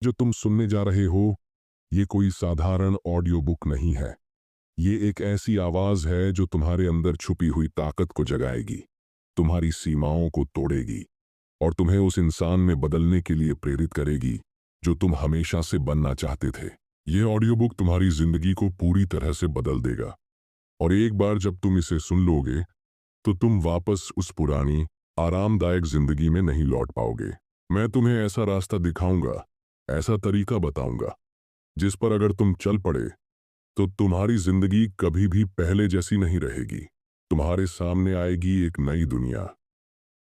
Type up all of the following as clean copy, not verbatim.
जो तुम सुनने जा रहे हो, ये कोई साधारण ऑडियो बुक नहीं है। ये एक ऐसी आवाज है जो तुम्हारे अंदर छुपी हुई ताकत को जगाएगी, तुम्हारी सीमाओं को तोड़ेगी और तुम्हें उस इंसान में बदलने के लिए प्रेरित करेगी जो तुम हमेशा से बनना चाहते थे। ये ऑडियो बुक तुम्हारी जिंदगी को पूरी तरह से बदल देगा और एक बार जब तुम इसे सुन लोगे तो तुम वापस उस पुरानी आरामदायक जिंदगी में नहीं लौट पाओगे। मैं तुम्हें ऐसा रास्ता दिखाऊंगा, ऐसा तरीका बताऊंगा जिस पर अगर तुम चल पड़े तो तुम्हारी जिंदगी कभी भी पहले जैसी नहीं रहेगी। तुम्हारे सामने आएगी एक नई दुनिया,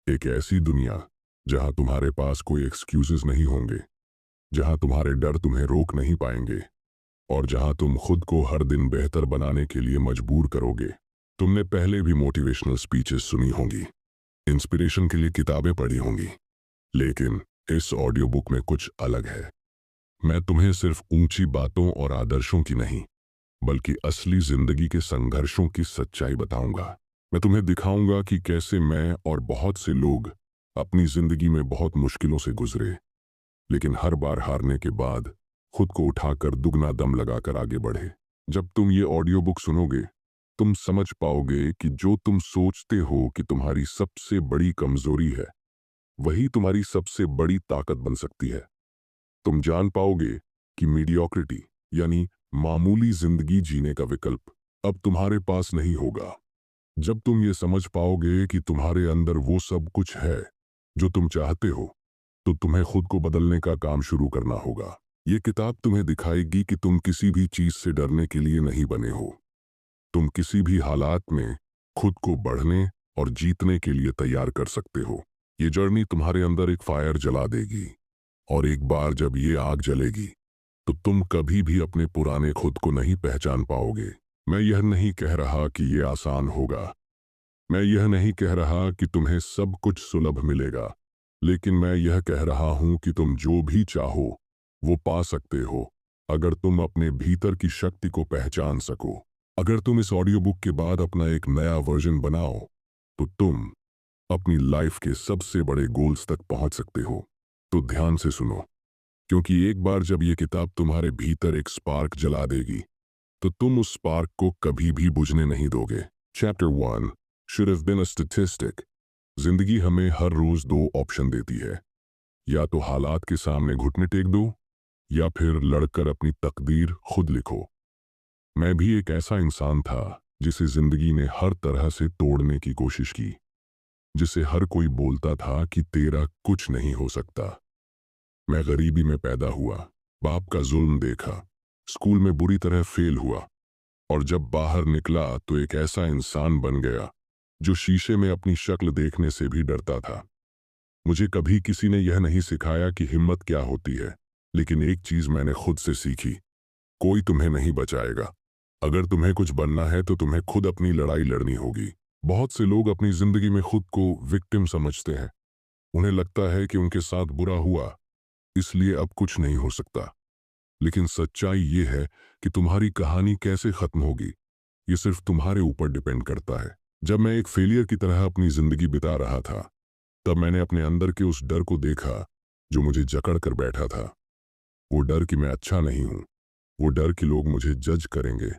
एक ऐसी दुनिया जहां तुम्हारे पास कोई एक्सक्यूजेस नहीं होंगे, जहां तुम्हारे डर तुम्हें रोक नहीं पाएंगे और जहां तुम खुद को हर दिन बेहतर बनाने के लिए मजबूर करोगे। तुमने पहले भी मोटिवेशनल स्पीचेस सुनी होंगी, इंस्पिरेशन के लिए किताबें पढ़ी होंगी, लेकिन इस ऑडियो बुक में कुछ अलग है। मैं तुम्हें सिर्फ ऊंची बातों और आदर्शों की नहीं, बल्कि असली जिंदगी के संघर्षों की सच्चाई बताऊंगा। मैं तुम्हें दिखाऊंगा कि कैसे मैं और बहुत से लोग अपनी जिंदगी में बहुत मुश्किलों से गुजरे, लेकिन हर बार हारने के बाद खुद को उठाकर दुगना दम लगाकर आगे बढ़े। जब तुम ये ऑडियो बुक सुनोगे, तुम समझ पाओगे कि जो तुम सोचते हो कि तुम्हारी सबसे बड़ी कमजोरी है, वही तुम्हारी सबसे बड़ी ताकत बन सकती है। तुम जान पाओगे कि मीडियोक्रिटी यानी मामूली जिंदगी जीने का विकल्प अब तुम्हारे पास नहीं होगा। जब तुम ये समझ पाओगे कि तुम्हारे अंदर वो सब कुछ है जो तुम चाहते हो, तो तुम्हें खुद को बदलने का काम शुरू करना होगा। ये किताब तुम्हें दिखाएगी कि तुम किसी भी चीज से डरने के लिए नहीं बने हो। तुम किसी भी हालात में खुद को बढ़ने और जीतने के लिए तैयार कर सकते हो। ये जर्नी तुम्हारे अंदर एक फायर जला देगी और एक बार जब ये आग जलेगी तो तुम कभी भी अपने पुराने खुद को नहीं पहचान पाओगे। मैं यह नहीं कह रहा कि ये आसान होगा, मैं यह नहीं कह रहा कि तुम्हें सब कुछ सुलभ मिलेगा, लेकिन मैं यह कह रहा हूं कि तुम जो भी चाहो वो पा सकते हो, अगर तुम अपने भीतर की शक्ति को पहचान सको। अगर तुम इस ऑडियो बुक के बाद अपना एक नया वर्जन बनाओ, तो तुम अपनी लाइफ के सबसे बड़े गोल्स तक पहुंच सकते हो। तो ध्यान से सुनो, क्योंकि एक बार जब ये किताब तुम्हारे भीतर एक स्पार्क जला देगी, तो तुम उस स्पार्क को कभी भी बुझने नहीं दोगे। Chapter 1 should have been a statistic. जिंदगी हमें हर रोज दो ऑप्शन देती है, या तो हालात के सामने घुटने टेक दो या फिर लड़कर अपनी तकदीर खुद लिखो। मैं भी एक ऐसा इंसान था जिसे जिंदगी ने हर तरह से तोड़ने की कोशिश की, जिसे हर कोई बोलता था कि तेरा कुछ नहीं हो सकता। मैं गरीबी में पैदा हुआ, बाप का जुल्म देखा, स्कूल में बुरी तरह फेल हुआ और जब बाहर निकला तो एक ऐसा इंसान बन गया जो शीशे में अपनी शक्ल देखने से भी डरता था। मुझे कभी किसी ने यह नहीं सिखाया कि हिम्मत क्या होती है, लेकिन एक चीज मैंने खुद से सीखी, कोई तुम्हें नहीं बचाएगा। अगर तुम्हें कुछ बनना है तो तुम्हें खुद अपनी लड़ाई लड़नी होगी। बहुत से लोग अपनी जिंदगी में खुद को विक्टिम समझते हैं। उन्हें लगता है कि उनके साथ बुरा हुआ, इसलिए अब कुछ नहीं हो सकता। लेकिन सच्चाई ये है कि तुम्हारी कहानी कैसे खत्म होगी, ये सिर्फ तुम्हारे ऊपर डिपेंड करता है। जब मैं एक फेलियर की तरह अपनी जिंदगी बिता रहा था, तब मैंने अपने अंदर के उस डर को देखा जो मुझे जकड़ कर बैठा था। वो डर कि मैं अच्छा नहीं हूं, वो डर कि लोग मुझे जज करेंगे,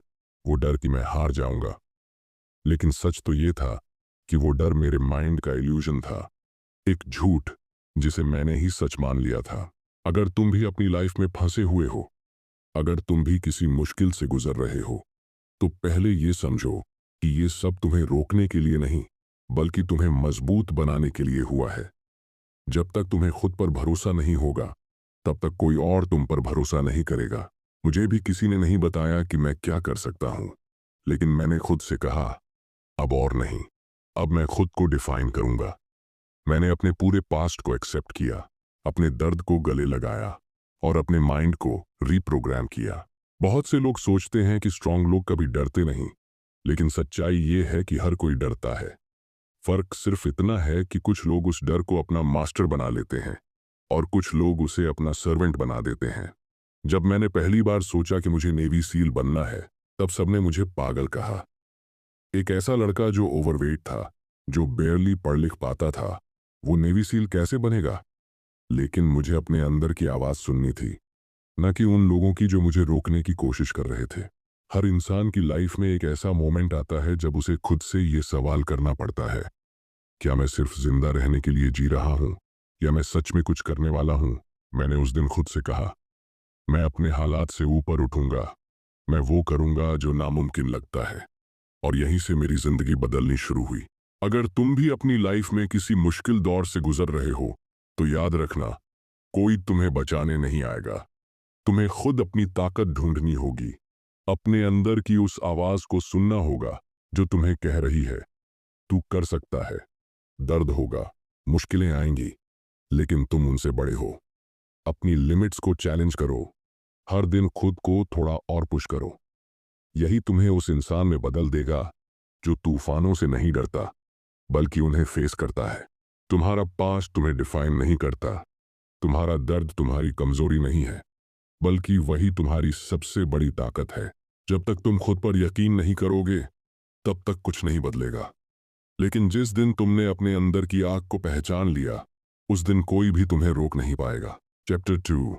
वो डर कि मैं हार जाऊंगा। लेकिन सच तो ये था कि वो डर मेरे माइंड का इल्यूजन था, एक झूठ जिसे मैंने ही सच मान लिया था। अगर तुम भी अपनी लाइफ में फंसे हुए हो, अगर तुम भी किसी मुश्किल से गुजर रहे हो, तो पहले ये समझो कि ये सब तुम्हें रोकने के लिए नहीं, बल्कि तुम्हें मजबूत बनाने के लिए हुआ है। जब तक तुम्हें खुद पर भरोसा नहीं होगा, तब तक कोई और तुम पर भरोसा नहीं करेगा। मुझे भी किसी ने नहीं बताया कि मैं क्या कर सकता हूं, लेकिन मैंने खुद से कहा, अब और नहीं, अब मैं खुद को डिफाइन करूंगा। मैंने अपने पूरे पास्ट को एक्सेप्ट किया, अपने दर्द को गले लगाया और अपने माइंड को रीप्रोग्राम किया। बहुत से लोग सोचते हैं कि स्ट्रांग लोग कभी डरते नहीं, लेकिन सच्चाई ये है कि हर कोई डरता है। फर्क सिर्फ इतना है कि कुछ लोग उस डर को अपना मास्टर बना लेते हैं और कुछ लोग उसे अपना सर्वेंट बना देते हैं। जब मैंने पहली बार सोचा कि मुझे नेवी सील बनना है, तब सबने मुझे पागल कहा। एक ऐसा लड़का जो ओवरवेट था, जो बेयरली पढ़ लिख पाता था, वो नेवी सील कैसे बनेगा? लेकिन मुझे अपने अंदर की आवाज सुननी थी। न कि उन लोगों की जो मुझे रोकने की कोशिश कर रहे थे। हर इंसान की लाइफ में एक ऐसा मोमेंट आता है जब उसे खुद से ये सवाल करना पड़ता है, क्या मैं सिर्फ जिंदा रहने के लिए जी रहा हूँ या मैं सच में कुछ करने वाला हूँ। मैंने उस दिन खुद से कहा, मैं अपने हालात से ऊपर उठूंगा, मैं वो करूंगा जो नामुमकिन लगता है। और यहीं से मेरी जिंदगी बदलनी शुरू हुई। अगर तुम भी अपनी लाइफ में किसी मुश्किल दौर से गुजर रहे हो तो याद रखना, कोई तुम्हें बचाने नहीं आएगा। तुम्हें खुद अपनी ताकत ढूंढनी होगी। अपने अंदर की उस आवाज को सुनना होगा जो तुम्हें कह रही है, तू कर सकता है। दर्द होगा, मुश्किलें आएंगी, लेकिन तुम उनसे बड़े हो। अपनी लिमिट्स को चैलेंज करो, हर दिन खुद को थोड़ा और पुश करो। यही तुम्हें उस इंसान में बदल देगा जो तूफानों से नहीं डरता बल्कि उन्हें फेस करता है। तुम्हारा पास्ट तुम्हें डिफाइन नहीं करता। तुम्हारा दर्द तुम्हारी कमजोरी नहीं है, बल्कि वही तुम्हारी सबसे बड़ी ताकत है। जब तक तुम खुद पर यकीन नहीं करोगे तब तक कुछ नहीं बदलेगा। लेकिन जिस दिन तुमने अपने अंदर की आग को पहचान लिया, उस दिन कोई भी तुम्हें रोक नहीं पाएगा। Chapter 2,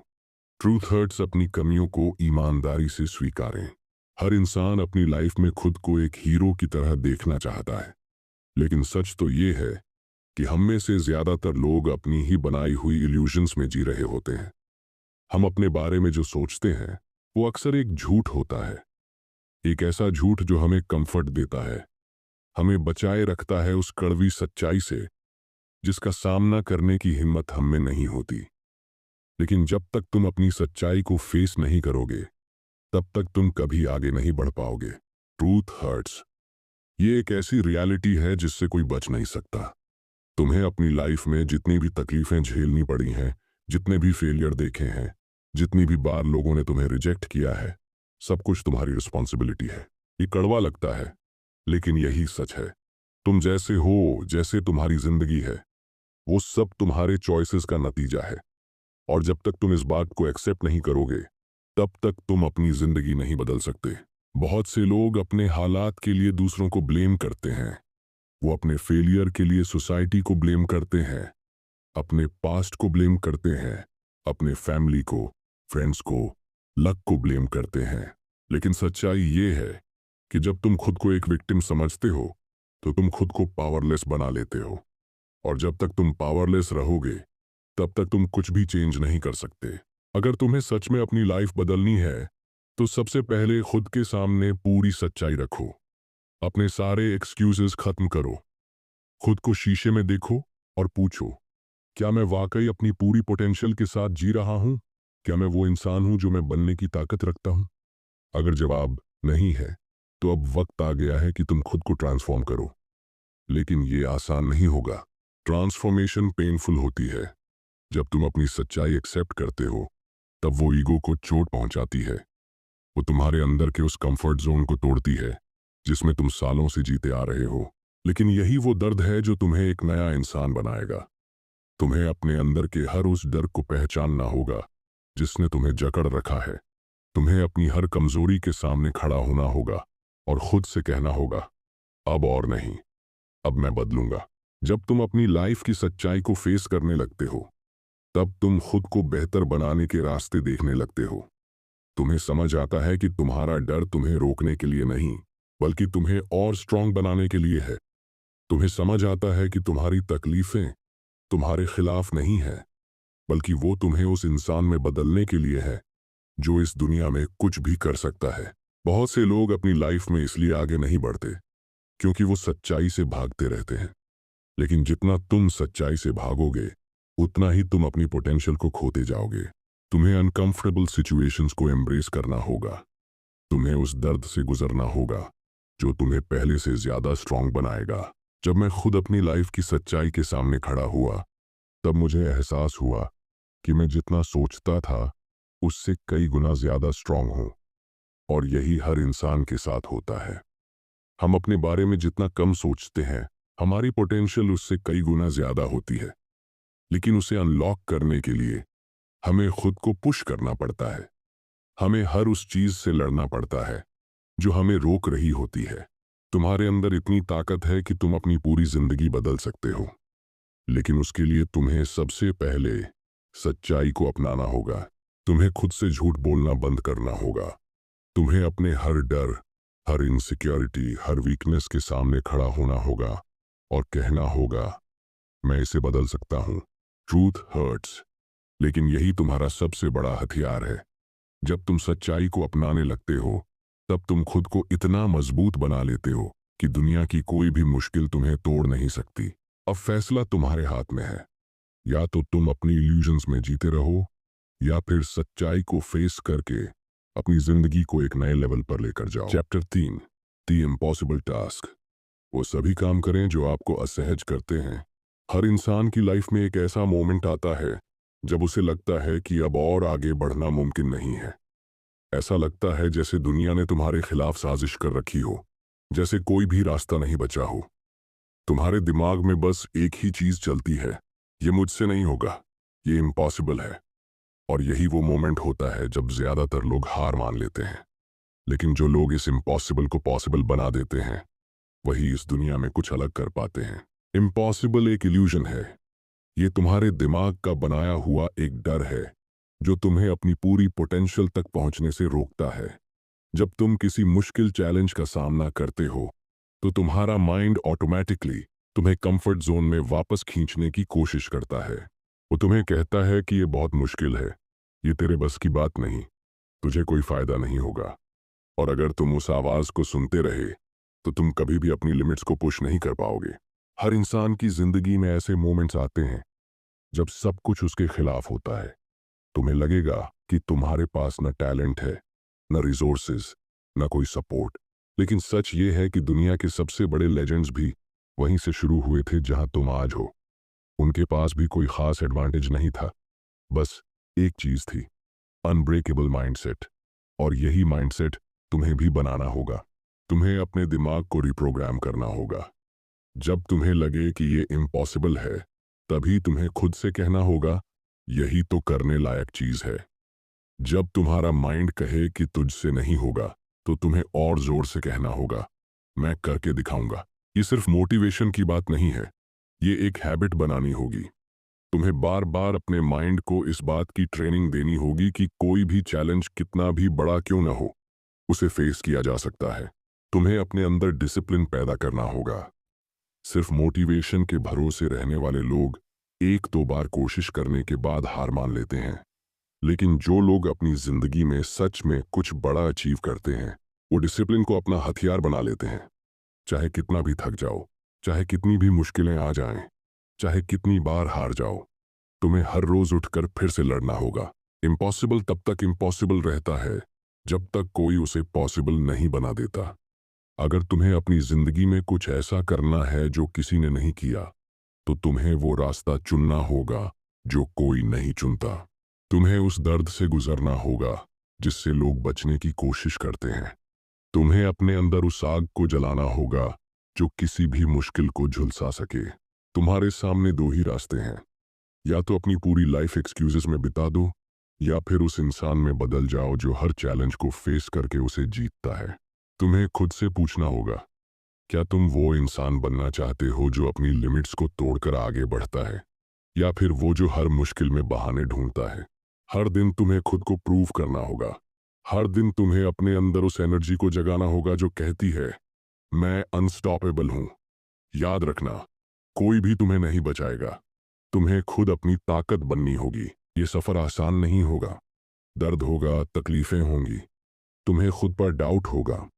truth hurts. अपनी कमियों को ईमानदारी से स्वीकारें। हर इंसान अपनी लाइफ में खुद को एक हीरो की तरह देखना चाहता है, लेकिन सच तो ये है कि हम में से ज्यादातर लोग अपनी ही बनाई हुई इल्यूजन्स में जी रहे होते हैं। हम अपने बारे में जो सोचते हैं वो अक्सर एक झूठ होता है, एक ऐसा झूठ जो हमें कंफर्ट देता है, हमें बचाए रखता है उस कड़वी सच्चाई से जिसका सामना करने की हिम्मत हम में नहीं होती। लेकिन जब तक तुम अपनी सच्चाई को फेस नहीं करोगे तब तक तुम कभी आगे नहीं बढ़ पाओगे। Truth hurts. ये एक ऐसी रियलिटी है जिससे कोई बच नहीं सकता। तुम्हें अपनी लाइफ में जितनी भी तकलीफें झेलनी पड़ी हैं, जितने भी फेलियर देखे हैं, जितनी भी बार लोगों ने तुम्हें रिजेक्ट किया है, सब कुछ तुम्हारी रिस्पॉन्सिबिलिटी है। ये कड़वा लगता है, लेकिन यही सच है। तुम जैसे हो, जैसे तुम्हारी जिंदगी है, वो सब तुम्हारे चॉइसेस का नतीजा है। और जब तक तुम इस बात को एक्सेप्ट नहीं करोगे तब तक तुम अपनी जिंदगी नहीं बदल सकते। बहुत से लोग अपने हालात के लिए दूसरों को ब्लेम करते हैं। वो अपने फेलियर के लिए सोसाइटी को ब्लेम करते हैं, अपने पास्ट को ब्लेम करते हैं, अपने फैमिली को, फ्रेंड्स को, लक को ब्लेम करते हैं। लेकिन सच्चाई ये है कि जब तुम खुद को एक विक्टिम समझते हो तो तुम खुद को पावरलेस बना लेते हो। और जब तक तुम पावरलेस रहोगे तब तक तुम कुछ भी चेंज नहीं कर सकते। अगर तुम्हें सच में अपनी लाइफ बदलनी है तो सबसे पहले खुद के सामने पूरी सच्चाई रखो। अपने सारे एक्सक्यूजेस खत्म करो। खुद को शीशे में देखो और पूछो, क्या मैं वाकई अपनी पूरी पोटेंशियल के साथ जी रहा हूं? क्या मैं वो इंसान हूं जो मैं बनने की ताकत रखता हूं? अगर जवाब नहीं है तो अब वक्त आ गया है कि तुम खुद को ट्रांसफॉर्म करो। लेकिन ये आसान नहीं होगा। ट्रांसफॉर्मेशन पेनफुल होती है। जब तुम अपनी सच्चाई एक्सेप्ट करते हो तब वो ईगो को चोट पहुंचाती है। वो तुम्हारे अंदर के उस कंफर्ट जोन को तोड़ती है जिसमें तुम सालों से जीते आ रहे हो। लेकिन यही वो दर्द है जो तुम्हें एक नया इंसान बनाएगा। तुम्हें अपने अंदर के हर उस डर को पहचानना होगा जिसने तुम्हें जकड़ रखा है। तुम्हें अपनी हर कमजोरी के सामने खड़ा होना होगा और खुद से कहना होगा, अब और नहीं, अब मैं बदलूंगा। जब तुम अपनी लाइफ की सच्चाई को फेस करने लगते हो तब तुम खुद को बेहतर बनाने के रास्ते देखने लगते हो। तुम्हें समझ आता है कि तुम्हारा डर तुम्हें रोकने के लिए नहीं बल्कि तुम्हें और स्ट्रांग बनाने के लिए है। तुम्हें समझ आता है कि तुम्हारी तकलीफें तुम्हारे खिलाफ नहीं है बल्कि वो तुम्हें उस इंसान में बदलने के लिए है जो इस दुनिया में कुछ भी कर सकता है। बहुत से लोग अपनी लाइफ में इसलिए आगे नहीं बढ़ते क्योंकि वो सच्चाई से भागते रहते हैं। लेकिन जितना तुम सच्चाई से भागोगे उतना ही तुम अपनी पोटेंशियल को खोते जाओगे। तुम्हें अनकंफर्टेबल सिचुएशंस को एम्ब्रेस करना होगा। तुम्हें उस दर्द से गुजरना होगा जो तुम्हें पहले से ज्यादा स्ट्रांग बनाएगा। जब मैं खुद अपनी लाइफ की सच्चाई के सामने खड़ा हुआ तब मुझे एहसास हुआ कि मैं जितना सोचता था उससे कई गुना ज्यादा स्ट्रांग हूं। और यही हर इंसान के साथ होता है। हम अपने बारे में जितना कम सोचते हैं हमारी पोटेंशियल उससे कई गुना ज्यादा होती है। लेकिन उसे अनलॉक करने के लिए हमें खुद को पुश करना पड़ता है। हमें हर उस चीज से लड़ना पड़ता है जो हमें रोक रही होती है। तुम्हारे अंदर इतनी ताकत है कि तुम अपनी पूरी जिंदगी बदल सकते हो, लेकिन उसके लिए तुम्हें सबसे पहले सच्चाई को अपनाना होगा। तुम्हें खुद से झूठ बोलना बंद करना होगा। तुम्हें अपने हर डर, हर इनसिक्योरिटी, हर वीकनेस के सामने खड़ा होना होगा और कहना होगा, मैं इसे बदल सकता हूँ। ट्रूथ हर्ट्स, लेकिन यही तुम्हारा सबसे बड़ा हथियार है। जब तुम सच्चाई को अपनाने लगते हो, तब तुम खुद को इतना मजबूत बना लेते हो कि दुनिया की कोई भी मुश्किल तुम्हें तोड़ नहीं सकती। अब फैसला तुम्हारे हाथ में है। या तो तुम अपनी इल्यूजन्स में जीते रहो, या फिर सच्चाई को फेस करके अपनी जिंदगी को एक नए लेवल पर लेकर जाओ। Chapter 3, the impossible task. वो सभी काम करें जो आपको असहज करते हैं। हर इंसान की लाइफ में एक ऐसा मोमेंट आता है जब उसे लगता है कि अब और आगे बढ़ना मुमकिन नहीं है। ऐसा लगता है जैसे दुनिया ने तुम्हारे खिलाफ साजिश कर रखी हो, जैसे कोई भी रास्ता नहीं बचा हो। तुम्हारे दिमाग में बस एक ही चीज चलती है, ये मुझसे नहीं होगा, ये इम्पॉसिबल है। और यही वो मोमेंट होता है जब ज्यादातर लोग हार मान लेते हैं। लेकिन जो लोग इस इम्पॉसिबल को पॉसिबल बना देते हैं, वही इस दुनिया में कुछ अलग कर पाते हैं। इम्पॉसिबल एक इल्यूजन है। ये तुम्हारे दिमाग का बनाया हुआ एक डर है जो तुम्हें अपनी पूरी पोटेंशियल तक पहुंचने से रोकता है। जब तुम किसी मुश्किल चैलेंज का सामना करते हो, तो तुम्हारा माइंड ऑटोमेटिकली तुम्हें कंफर्ट जोन में वापस खींचने की कोशिश करता है। वो तुम्हें कहता है कि ये बहुत मुश्किल है, ये तेरे बस की बात नहीं, तुझे कोई फायदा नहीं होगा। और अगर तुम उस आवाज को सुनते रहे, तो तुम कभी भी अपनी लिमिट्स को पुश नहीं कर पाओगे। हर इंसान की जिंदगी में ऐसे मोमेंट्स आते हैं जब सब कुछ उसके खिलाफ होता है। तुम्हें लगेगा कि तुम्हारे पास न टैलेंट है, न रिसोर्सेज, न कोई सपोर्ट। लेकिन सच ये है कि दुनिया के सबसे बड़े लेजेंड्स भी वहीं से शुरू हुए थे जहां तुम आज हो। उनके पास भी कोई खास एडवांटेज नहीं था, बस एक चीज थी, अनब्रेकेबल माइंडसेट। और यही माइंडसेट तुम्हें भी बनाना होगा। तुम्हें अपने दिमाग को रिप्रोग्राम करना होगा। जब तुम्हें लगे कि ये इम्पॉसिबल है, तभी तुम्हें खुद से कहना होगा, यही तो करने लायक चीज है। जब तुम्हारा माइंड कहे कि तुझसे नहीं होगा, तो तुम्हें और जोर से कहना होगा, मैं करके दिखाऊंगा। ये सिर्फ मोटिवेशन की बात नहीं है, ये एक हैबिट बनानी होगी। तुम्हें बार बार अपने माइंड को इस बात की ट्रेनिंग देनी होगी कि कोई भी चैलेंज कितना भी बड़ा क्यों न हो, उसे फेस किया जा सकता है। तुम्हें अपने अंदर डिसिप्लिन पैदा करना होगा। सिर्फ मोटिवेशन के भरोसे रहने वाले लोग एक दो बार कोशिश करने के बाद हार मान लेते हैं। लेकिन जो लोग अपनी जिंदगी में सच में कुछ बड़ा अचीव करते हैं, वो डिसिप्लिन को अपना हथियार बना लेते हैं। चाहे कितना भी थक जाओ, चाहे कितनी भी मुश्किलें आ जाएं, चाहे कितनी बार हार जाओ, तुम्हें हर रोज उठकर फिर से लड़ना होगा। इम्पॉसिबल तब तक इम्पॉसिबल रहता है जब तक कोई उसे पॉसिबल नहीं बना देता। अगर तुम्हें अपनी जिंदगी में कुछ ऐसा करना है जो किसी ने नहीं किया, तो तुम्हें वो रास्ता चुनना होगा जो कोई नहीं चुनता। तुम्हें उस दर्द से गुजरना होगा जिससे लोग बचने की कोशिश करते हैं। तुम्हें अपने अंदर उस आग को जलाना होगा जो किसी भी मुश्किल को झुलसा सके। तुम्हारे सामने दो ही रास्ते हैं, या तो अपनी पूरी लाइफ एक्सक्यूजेस में बिता दो, या फिर उस इंसान में बदल जाओ जो हर चैलेंज को फेस करके उसे जीतता है। तुम्हें खुद से पूछना होगा, क्या तुम वो इंसान बनना चाहते हो जो अपनी लिमिट्स को तोड़कर आगे बढ़ता है, या फिर वो जो हर मुश्किल में बहाने ढूंढता है। हर दिन तुम्हें खुद को प्रूव करना होगा। हर दिन तुम्हें अपने अंदर उस एनर्जी को जगाना होगा जो कहती है, मैं अनस्टॉपेबल हूं। याद रखना, कोई भी तुम्हें नहीं बचाएगा। तुम्हें खुद अपनी ताकत बननी होगी। ये सफर आसान नहीं होगा, दर्द होगा, तकलीफें होंगी, तुम्हें खुद पर डाउट होगा।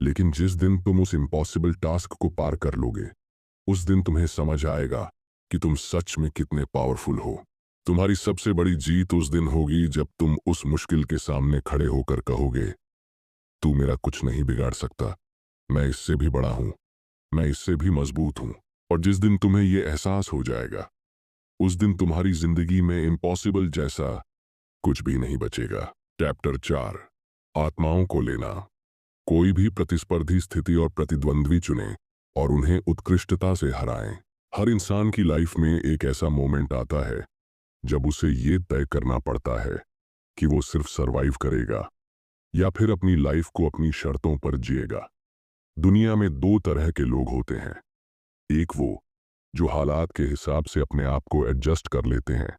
लेकिन जिस दिन तुम उस इम्पॉसिबल टास्क को पार कर लोगे, उस दिन तुम्हें समझ आएगा कि तुम सच में कितने पावरफुल हो। तुम्हारी सबसे बड़ी जीत उस दिन होगी जब तुम उस मुश्किल के सामने खड़े होकर कहोगे, तू मेरा कुछ नहीं बिगाड़ सकता, मैं इससे भी बड़ा हूं, मैं इससे भी मजबूत हूं। और जिस दिन तुम्हें यह एहसास हो जाएगा, उस दिन तुम्हारी जिंदगी में इम्पॉसिबल जैसा कुछ भी नहीं बचेगा। चैप्टर 4, आत्माओं को लेना। कोई भी प्रतिस्पर्धी स्थिति और प्रतिद्वंद्वी चुने और उन्हें उत्कृष्टता से हराएं। हर इंसान की लाइफ में एक ऐसा मोमेंट आता है जब उसे ये तय करना पड़ता है कि वो सिर्फ सरवाइव करेगा या फिर अपनी लाइफ को अपनी शर्तों पर जिएगा। दुनिया में दो तरह के लोग होते हैं, एक वो जो हालात के हिसाब से अपने आप को एडजस्ट कर लेते हैं,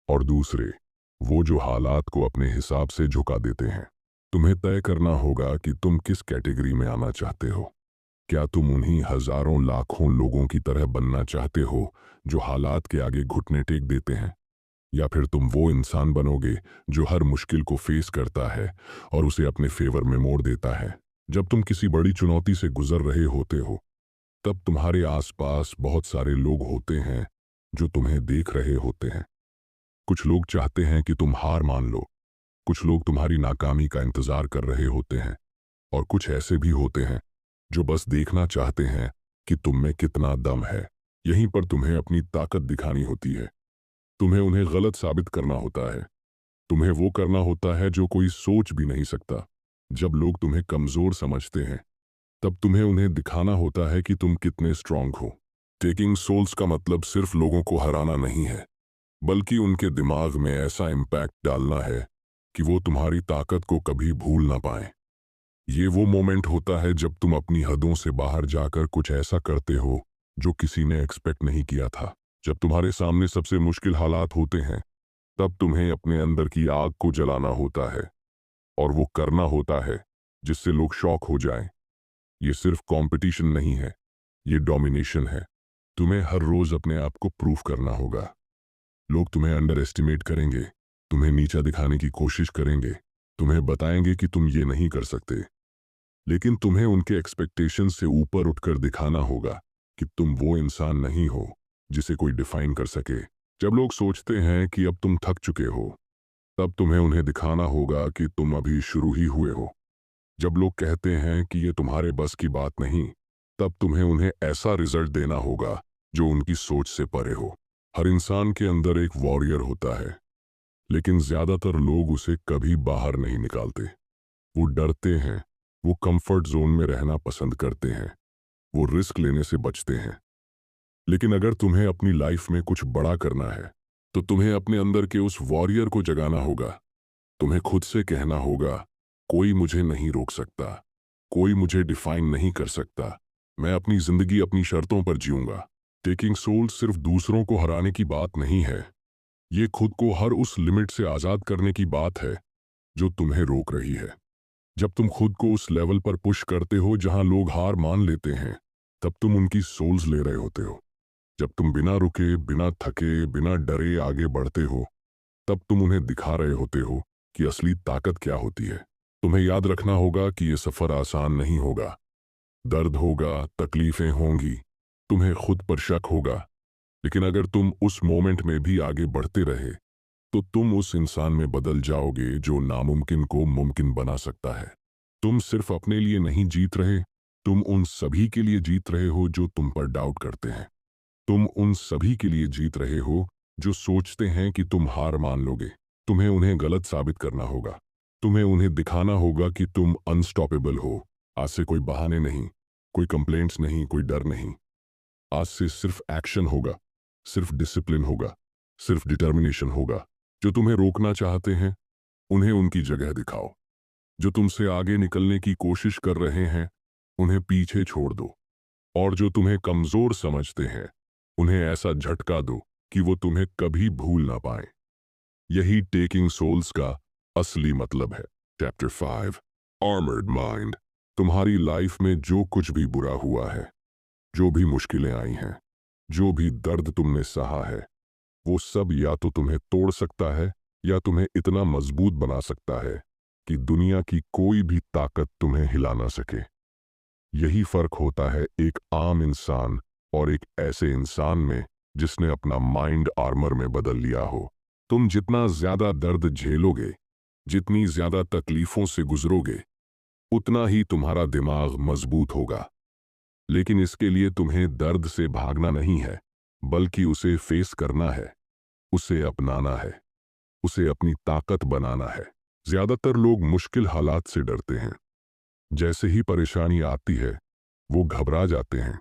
और दूसरे वो जो हालात को अपने हिसाब से झुका देते हैं। तुम्हें तय करना होगा कि तुम किस कैटेगरी में आना चाहते हो। क्या तुम उन्हीं हजारों लाखों लोगों की तरह बनना चाहते हो जो हालात के आगे घुटने टेक देते हैं, या फिर तुम वो इंसान बनोगे जो हर मुश्किल को फेस करता है और उसे अपने फेवर में मोड़ देता है। जब तुम किसी बड़ी चुनौती से गुजर रहे होते हो, तब तुम्हारे आसपास बहुत सारे लोग होते हैं जो तुम्हें देख रहे होते हैं। कुछ लोग चाहते हैं कि तुम हार मान लो, कुछ लोग तुम्हारी नाकामी का इंतजार कर रहे होते हैं, और कुछ ऐसे भी होते हैं जो बस देखना चाहते हैं कि तुम में कितना दम है। यहीं पर तुम्हें अपनी ताकत दिखानी होती है। तुम्हें उन्हें गलत साबित करना होता है। तुम्हें वो करना होता है जो कोई सोच भी नहीं सकता। जब लोग तुम्हें कमजोर समझते हैं, तब तुम्हें उन्हें दिखाना होता है कि तुम कितने स्ट्रांग हो। टेकिंग सोल्स का मतलब सिर्फ लोगों को हराना नहीं है, बल्कि उनके दिमाग में ऐसा इम्पैक्ट डालना है कि वो तुम्हारी ताकत को कभी भूल ना पाए। ये वो मोमेंट होता है जब तुम अपनी हदों से बाहर जाकर कुछ ऐसा करते हो जो किसी ने एक्सपेक्ट नहीं किया था। जब तुम्हारे सामने सबसे मुश्किल हालात होते हैं, तब तुम्हें अपने अंदर की आग को जलाना होता है, और वो करना होता है जिससे लोग शॉक हो जाएं। ये सिर्फ कंपटीशन नहीं है, ये डोमिनेशन है। तुम्हें हर रोज अपने आप को प्रूफ करना होगा। लोग तुम्हें अंडर एस्टिमेट करेंगे, तुम्हें नीचा दिखाने की कोशिश करेंगे, तुम्हें बताएंगे कि तुम ये नहीं कर सकते, लेकिन तुम्हें उनके एक्सपेक्टेशन से ऊपर उठकर दिखाना होगा कि तुम वो इंसान नहीं हो जिसे कोई डिफाइन कर सके। जब लोग सोचते हैं कि अब तुम थक चुके हो, तब तुम्हें उन्हें दिखाना होगा कि तुम अभी शुरू ही हुए हो। जब लोग कहते हैं कि ये तुम्हारे बस की बात नहीं, तब तुम्हें उन्हें ऐसा रिजल्ट देना होगा जो उनकी सोच से परे हो। हर इंसान के अंदर एक वॉरियर होता है, लेकिन ज्यादातर लोग उसे कभी बाहर नहीं निकालते। वो डरते हैं, वो कंफर्ट जोन में रहना पसंद करते हैं, वो रिस्क लेने से बचते हैं। लेकिन अगर तुम्हें अपनी लाइफ में कुछ बड़ा करना है, तो तुम्हें अपने अंदर के उस वॉरियर को जगाना होगा। तुम्हें खुद से कहना होगा, कोई मुझे नहीं रोक सकता, कोई मुझे डिफाइन नहीं कर सकता, मैं अपनी जिंदगी अपनी शर्तों पर जीऊंगा। टेकिंग सोल सिर्फ दूसरों को हराने की बात नहीं है, ये खुद को हर उस लिमिट से आजाद करने की बात है जो तुम्हें रोक रही है। जब तुम खुद को उस लेवल पर पुश करते हो जहां लोग हार मान लेते हैं, तब तुम उनकी सोल्स ले रहे होते हो। जब तुम बिना रुके, बिना थके, बिना डरे आगे बढ़ते हो, तब तुम उन्हें दिखा रहे होते हो कि असली ताकत क्या होती है। तुम्हें याद रखना होगा कि ये सफर आसान नहीं होगा। दर्द होगा, तकलीफें होंगी, तुम्हें खुद पर शक होगा, लेकिन अगर तुम उस मोमेंट में भी आगे बढ़ते रहे, तो तुम उस इंसान में बदल जाओगे जो नामुमकिन को मुमकिन बना सकता है। तुम सिर्फ अपने लिए नहीं जीत रहे, तुम उन सभी के लिए जीत रहे हो जो तुम पर डाउट करते हैं। तुम उन सभी के लिए जीत रहे हो जो सोचते हैं कि तुम हार मान लोगे। तुम्हें उन्हें गलत साबित करना होगा। तुम्हें उन्हें दिखाना होगा कि तुम अनस्टॉपेबल हो। आज से कोई बहाने नहीं, कोई कंप्लेंट्स नहीं, कोई डर नहीं। आज से सिर्फ एक्शन होगा, सिर्फ डिसिप्लिन होगा, सिर्फ डिटर्मिनेशन होगा। जो तुम्हें रोकना चाहते हैं, उन्हें उनकी जगह दिखाओ। जो तुमसे आगे निकलने की कोशिश कर रहे हैं, उन्हें पीछे छोड़ दो। और जो तुम्हें कमजोर समझते हैं, उन्हें ऐसा झटका दो कि वो तुम्हें कभी भूल ना पाए। यही टेकिंग सोल्स का असली मतलब है। Chapter 5, armoured mind. तुम्हारी लाइफ में जो कुछ भी बुरा हुआ है, जो भी मुश्किलें आई हैं, जो भी दर्द तुमने सहा है, वो सब या तो तुम्हें तोड़ सकता है या तुम्हें इतना मजबूत बना सकता है कि दुनिया की कोई भी ताकत तुम्हें हिला ना सके। यही फर्क होता है एक आम इंसान और एक ऐसे इंसान में जिसने अपना माइंड आर्मर में बदल लिया हो। तुम जितना ज्यादा दर्द झेलोगे, जितनी ज्यादा तकलीफों से गुजरोगे, उतना ही तुम्हारा दिमाग मजबूत होगा। लेकिन इसके लिए तुम्हें दर्द से भागना नहीं है, बल्कि उसे फेस करना है, उसे अपनाना है, उसे अपनी ताकत बनाना है। ज्यादातर लोग मुश्किल हालात से डरते हैं। जैसे ही परेशानी आती है, वो घबरा जाते हैं,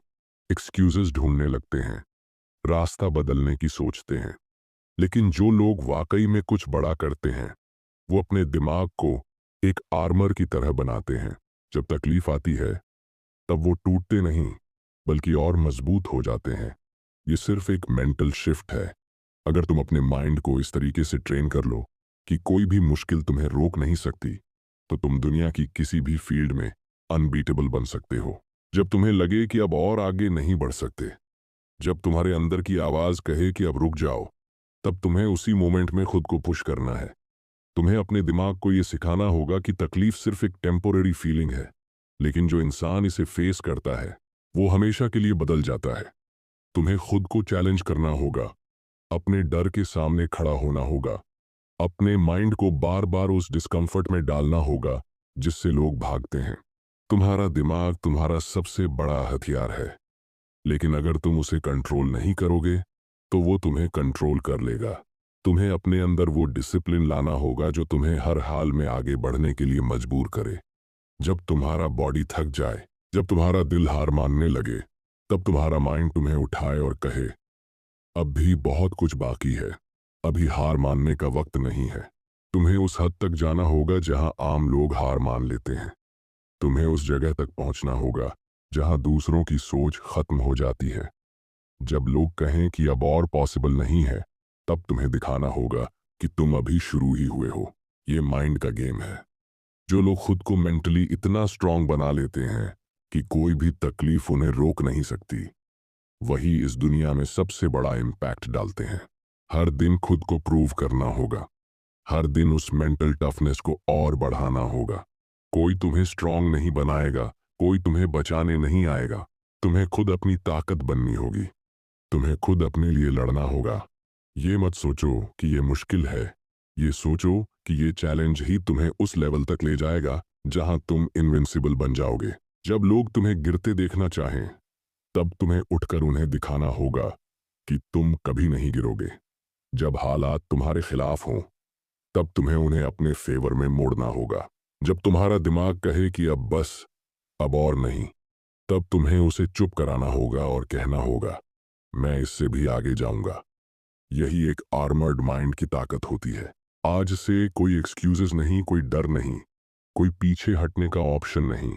एक्सक्यूजेस ढूंढने लगते हैं, रास्ता बदलने की सोचते हैं। लेकिन जो लोग वाकई में कुछ बड़ा करते हैं, वो अपने दिमाग को एक आर्मर की तरह बनाते हैं। जब तकलीफ आती है, तब वो टूटते नहीं, बल्कि और मजबूत हो जाते हैं। ये सिर्फ एक मेंटल शिफ्ट है। अगर तुम अपने माइंड को इस तरीके से ट्रेन कर लो, कि कोई भी मुश्किल तुम्हें रोक नहीं सकती, तो तुम दुनिया की किसी भी फील्ड में अनबीटेबल बन सकते हो। जब तुम्हें लगे कि अब और आगे नहीं बढ़ सकते, जब तुम्हारे अंदर की आवाज़ कहे कि अब रुक जाओ, तब तुम्हें उसी मोमेंट में खुद को पुश करना है। तुम्हें अपने दिमाग को ये सिखाना होगा कि तकलीफ सिर्फ एक टेम्पोररी फीलिंग है, लेकिन जो इंसान इसे फेस करता है वो हमेशा के लिए बदल जाता है। तुम्हें खुद को चैलेंज करना होगा, अपने डर के सामने खड़ा होना होगा, अपने माइंड को बार बार उस डिस्कम्फर्ट में डालना होगा जिससे लोग भागते हैं। तुम्हारा दिमाग तुम्हारा सबसे बड़ा हथियार है, लेकिन अगर तुम उसे कंट्रोल नहीं करोगे तो वो तुम्हें कंट्रोल कर लेगा। तुम्हें अपने अंदर वो डिसिप्लिन लाना होगा जो तुम्हें हर हाल में आगे बढ़ने के लिए मजबूर करे। जब तुम्हारा बॉडी थक जाए, जब तुम्हारा दिल हार मानने लगे, तब तुम्हारा माइंड तुम्हें उठाए और कहे, अब भी बहुत कुछ बाकी है, अभी हार मानने का वक्त नहीं है। तुम्हें उस हद तक जाना होगा जहां आम लोग हार मान लेते हैं। तुम्हें उस जगह तक पहुंचना होगा जहां दूसरों की सोच खत्म हो जाती है। जब लोग कहें कि अब और पॉसिबल नहीं है, तब तुम्हें दिखाना होगा कि तुम अभी शुरू ही हुए हो। ये माइंड का गेम है। जो लोग खुद को मेंटली इतना स्ट्रांग बना लेते हैं कि कोई भी तकलीफ उन्हें रोक नहीं सकती, वही इस दुनिया में सबसे बड़ा इम्पैक्ट डालते हैं। हर दिन खुद को प्रूव करना होगा, हर दिन उस मेंटल टफनेस को और बढ़ाना होगा। कोई तुम्हें स्ट्रांग नहीं बनाएगा, कोई तुम्हें बचाने नहीं आएगा। तुम्हें खुद अपनी ताकत बननी होगी, तुम्हें खुद अपने लिए लड़ना होगा। ये मत सोचो कि ये मुश्किल है, ये सोचो कि ये चैलेंज ही तुम्हें उस लेवल तक ले जाएगा जहां तुम इनविंसिबल बन जाओगे। जब लोग तुम्हें गिरते देखना चाहें, तब तुम्हें उठकर उन्हें दिखाना होगा कि तुम कभी नहीं गिरोगे। जब हालात तुम्हारे खिलाफ हों, तब तुम्हें उन्हें अपने फेवर में मोड़ना होगा। जब तुम्हारा दिमाग कहे कि अब बस, अब और नहीं, तब तुम्हें उसे चुप कराना होगा और कहना होगा, मैं इससे भी आगे जाऊंगा। यही एक आर्मर्ड माइंड की ताकत होती है। आज से कोई एक्सक्यूजेस नहीं, कोई डर नहीं, कोई पीछे हटने का ऑप्शन नहीं।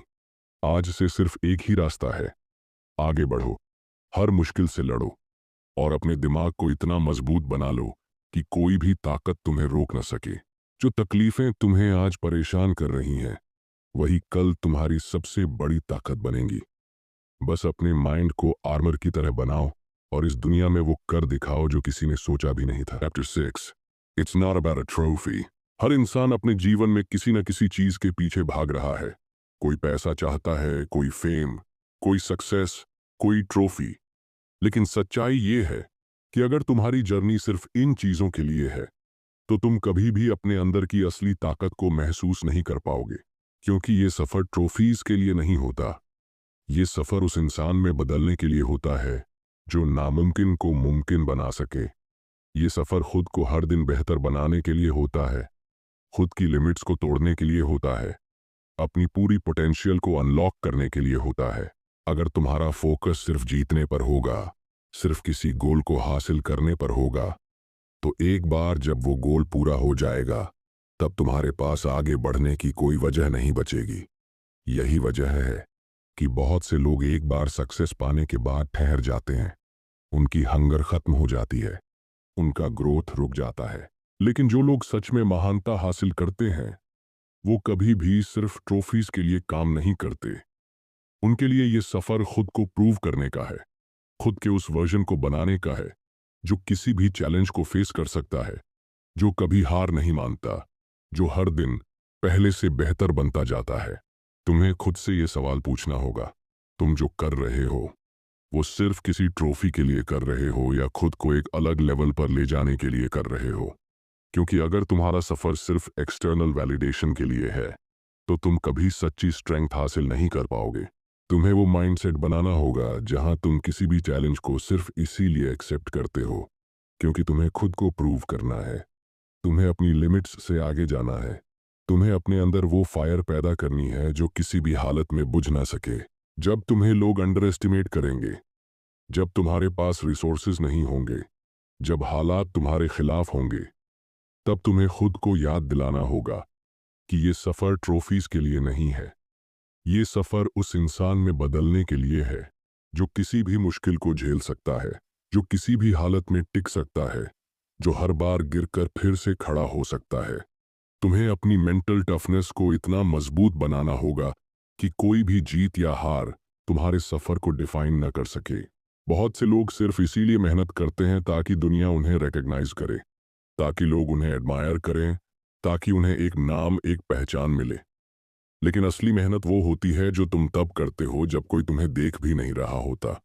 आज से सिर्फ एक ही रास्ता है, आगे बढ़ो, हर मुश्किल से लड़ो और अपने दिमाग को इतना मजबूत बना लो कि कोई भी ताकत तुम्हें रोक न सके। जो तकलीफें तुम्हें आज परेशान कर रही हैं, वही कल तुम्हारी सबसे बड़ी ताकत बनेंगी। बस अपने माइंड को आर्मर की तरह बनाओ और इस दुनिया में वो कर दिखाओ जो किसी ने सोचा भी नहीं था। Chapter 6, it's not about a trophy. हर इंसान अपने जीवन में किसी न किसी चीज के पीछे भाग रहा है। कोई पैसा चाहता है, कोई फेम, कोई सक्सेस, कोई ट्रॉफी। लेकिन सच्चाई ये है कि अगर तुम्हारी जर्नी सिर्फ इन चीजों के लिए है, तो तुम कभी भी अपने अंदर की असली ताकत को महसूस नहीं कर पाओगे। क्योंकि ये सफर ट्रॉफीज के लिए नहीं होता, ये सफर उस इंसान में बदलने के लिए होता है जो नामुमकिन को मुमकिन बना सके। ये सफर खुद को हर दिन बेहतर बनाने के लिए होता है, खुद की लिमिट्स को तोड़ने के लिए होता है, अपनी पूरी पोटेंशियल को अनलॉक करने के लिए होता है। अगर तुम्हारा फोकस सिर्फ जीतने पर होगा, सिर्फ किसी गोल को हासिल करने पर होगा, तो एक बार जब वो गोल पूरा हो जाएगा, तब तुम्हारे पास आगे बढ़ने की कोई वजह नहीं बचेगी। यही वजह है कि बहुत से लोग एक बार सक्सेस पाने के बाद ठहर जाते हैं। उनकी हंगर खत्म हो जाती है, उनका ग्रोथ रुक जाता है। लेकिन जो लोग सच में महानता हासिल करते हैं, वो कभी भी सिर्फ ट्रॉफीज के लिए काम नहीं करते। उनके लिए ये सफर खुद को प्रूव करने का है, खुद के उस वर्जन को बनाने का है जो किसी भी चैलेंज को फेस कर सकता है, जो कभी हार नहीं मानता, जो हर दिन पहले से बेहतर बनता जाता है। तुम्हें खुद से ये सवाल पूछना होगा, तुम जो कर रहे हो वो सिर्फ किसी ट्रॉफी के लिए कर रहे हो या खुद को एक अलग लेवल पर ले जाने के लिए कर रहे हो? क्योंकि अगर तुम्हारा सफर सिर्फ एक्सटर्नल वैलिडेशन के लिए है, तो तुम कभी सच्ची स्ट्रेंथ हासिल नहीं कर पाओगे। तुम्हें वो माइंडसेट बनाना होगा जहां तुम किसी भी चैलेंज को सिर्फ इसीलिए एक्सेप्ट करते हो क्योंकि तुम्हें खुद को प्रूव करना है, तुम्हें अपनी लिमिट्स से आगे जाना है, तुम्हें अपने अंदर वो फायर पैदा करनी है जो किसी भी हालत में बुझ ना सके। जब तुम्हें लोग अंडर एस्टिमेट करेंगे, जब तुम्हारे पास रिसोर्सेज नहीं होंगे, जब हालात तुम्हारे खिलाफ होंगे, तब तुम्हें खुद को याद दिलाना होगा कि ये सफ़र ट्रॉफीज के लिए नहीं है, ये सफ़र उस इंसान में बदलने के लिए है जो किसी भी मुश्किल को झेल सकता है, जो किसी भी हालत में टिक सकता है, जो हर बार गिरकर फिर से खड़ा हो सकता है। तुम्हें अपनी मेंटल टफनेस को इतना मजबूत बनाना होगा कि कोई भी जीत या हार तुम्हारे सफर को डिफाइन न कर सके। बहुत से लोग सिर्फ इसीलिए मेहनत करते हैं ताकि दुनिया उन्हें रिकॉग्नाइज करे, ताकि लोग उन्हें एडमायर करें, ताकि उन्हें एक नाम, एक पहचान मिले। लेकिन असली मेहनत वो होती है जो तुम तब करते हो जब कोई तुम्हें देख भी नहीं रहा होता,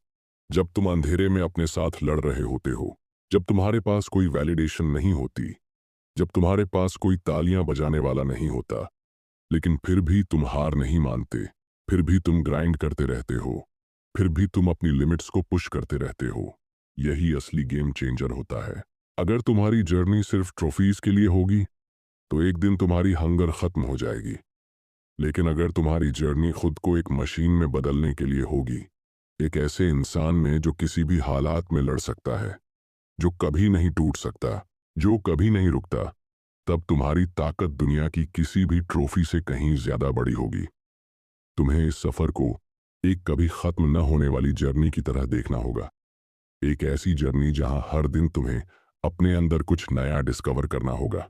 जब तुम अंधेरे में अपने साथ लड़ रहे होते हो, जब तुम्हारे पास कोई वैलिडेशन नहीं होती, जब तुम्हारे पास कोई तालियां बजाने वाला नहीं होता। लेकिन फिर भी तुम हार नहीं मानते, फिर भी तुम ग्राइंड करते रहते हो, फिर भी तुम अपनी लिमिट्स को पुश करते रहते हो। यही असली गेम चेंजर होता है। अगर तुम्हारी जर्नी सिर्फ ट्रॉफीज के लिए होगी तो एक दिन तुम्हारी हंगर खत्म हो जाएगी। लेकिन अगर तुम्हारी जर्नी खुद को एक मशीन में बदलने के लिए होगी, एक ऐसे इंसान में जो किसी भी हालात में लड़ सकता है, जो कभी नहीं टूट सकता, जो कभी नहीं रुकता, तब तुम्हारी ताकत दुनिया की किसी भी ट्रॉफी से कहीं ज्यादा बड़ी होगी। तुम्हें इस सफर को एक कभी खत्म न होने वाली जर्नी की तरह देखना होगा। एक ऐसी जर्नी जहां हर दिन तुम्हें अपने अंदर कुछ नया डिस्कवर करना होगा।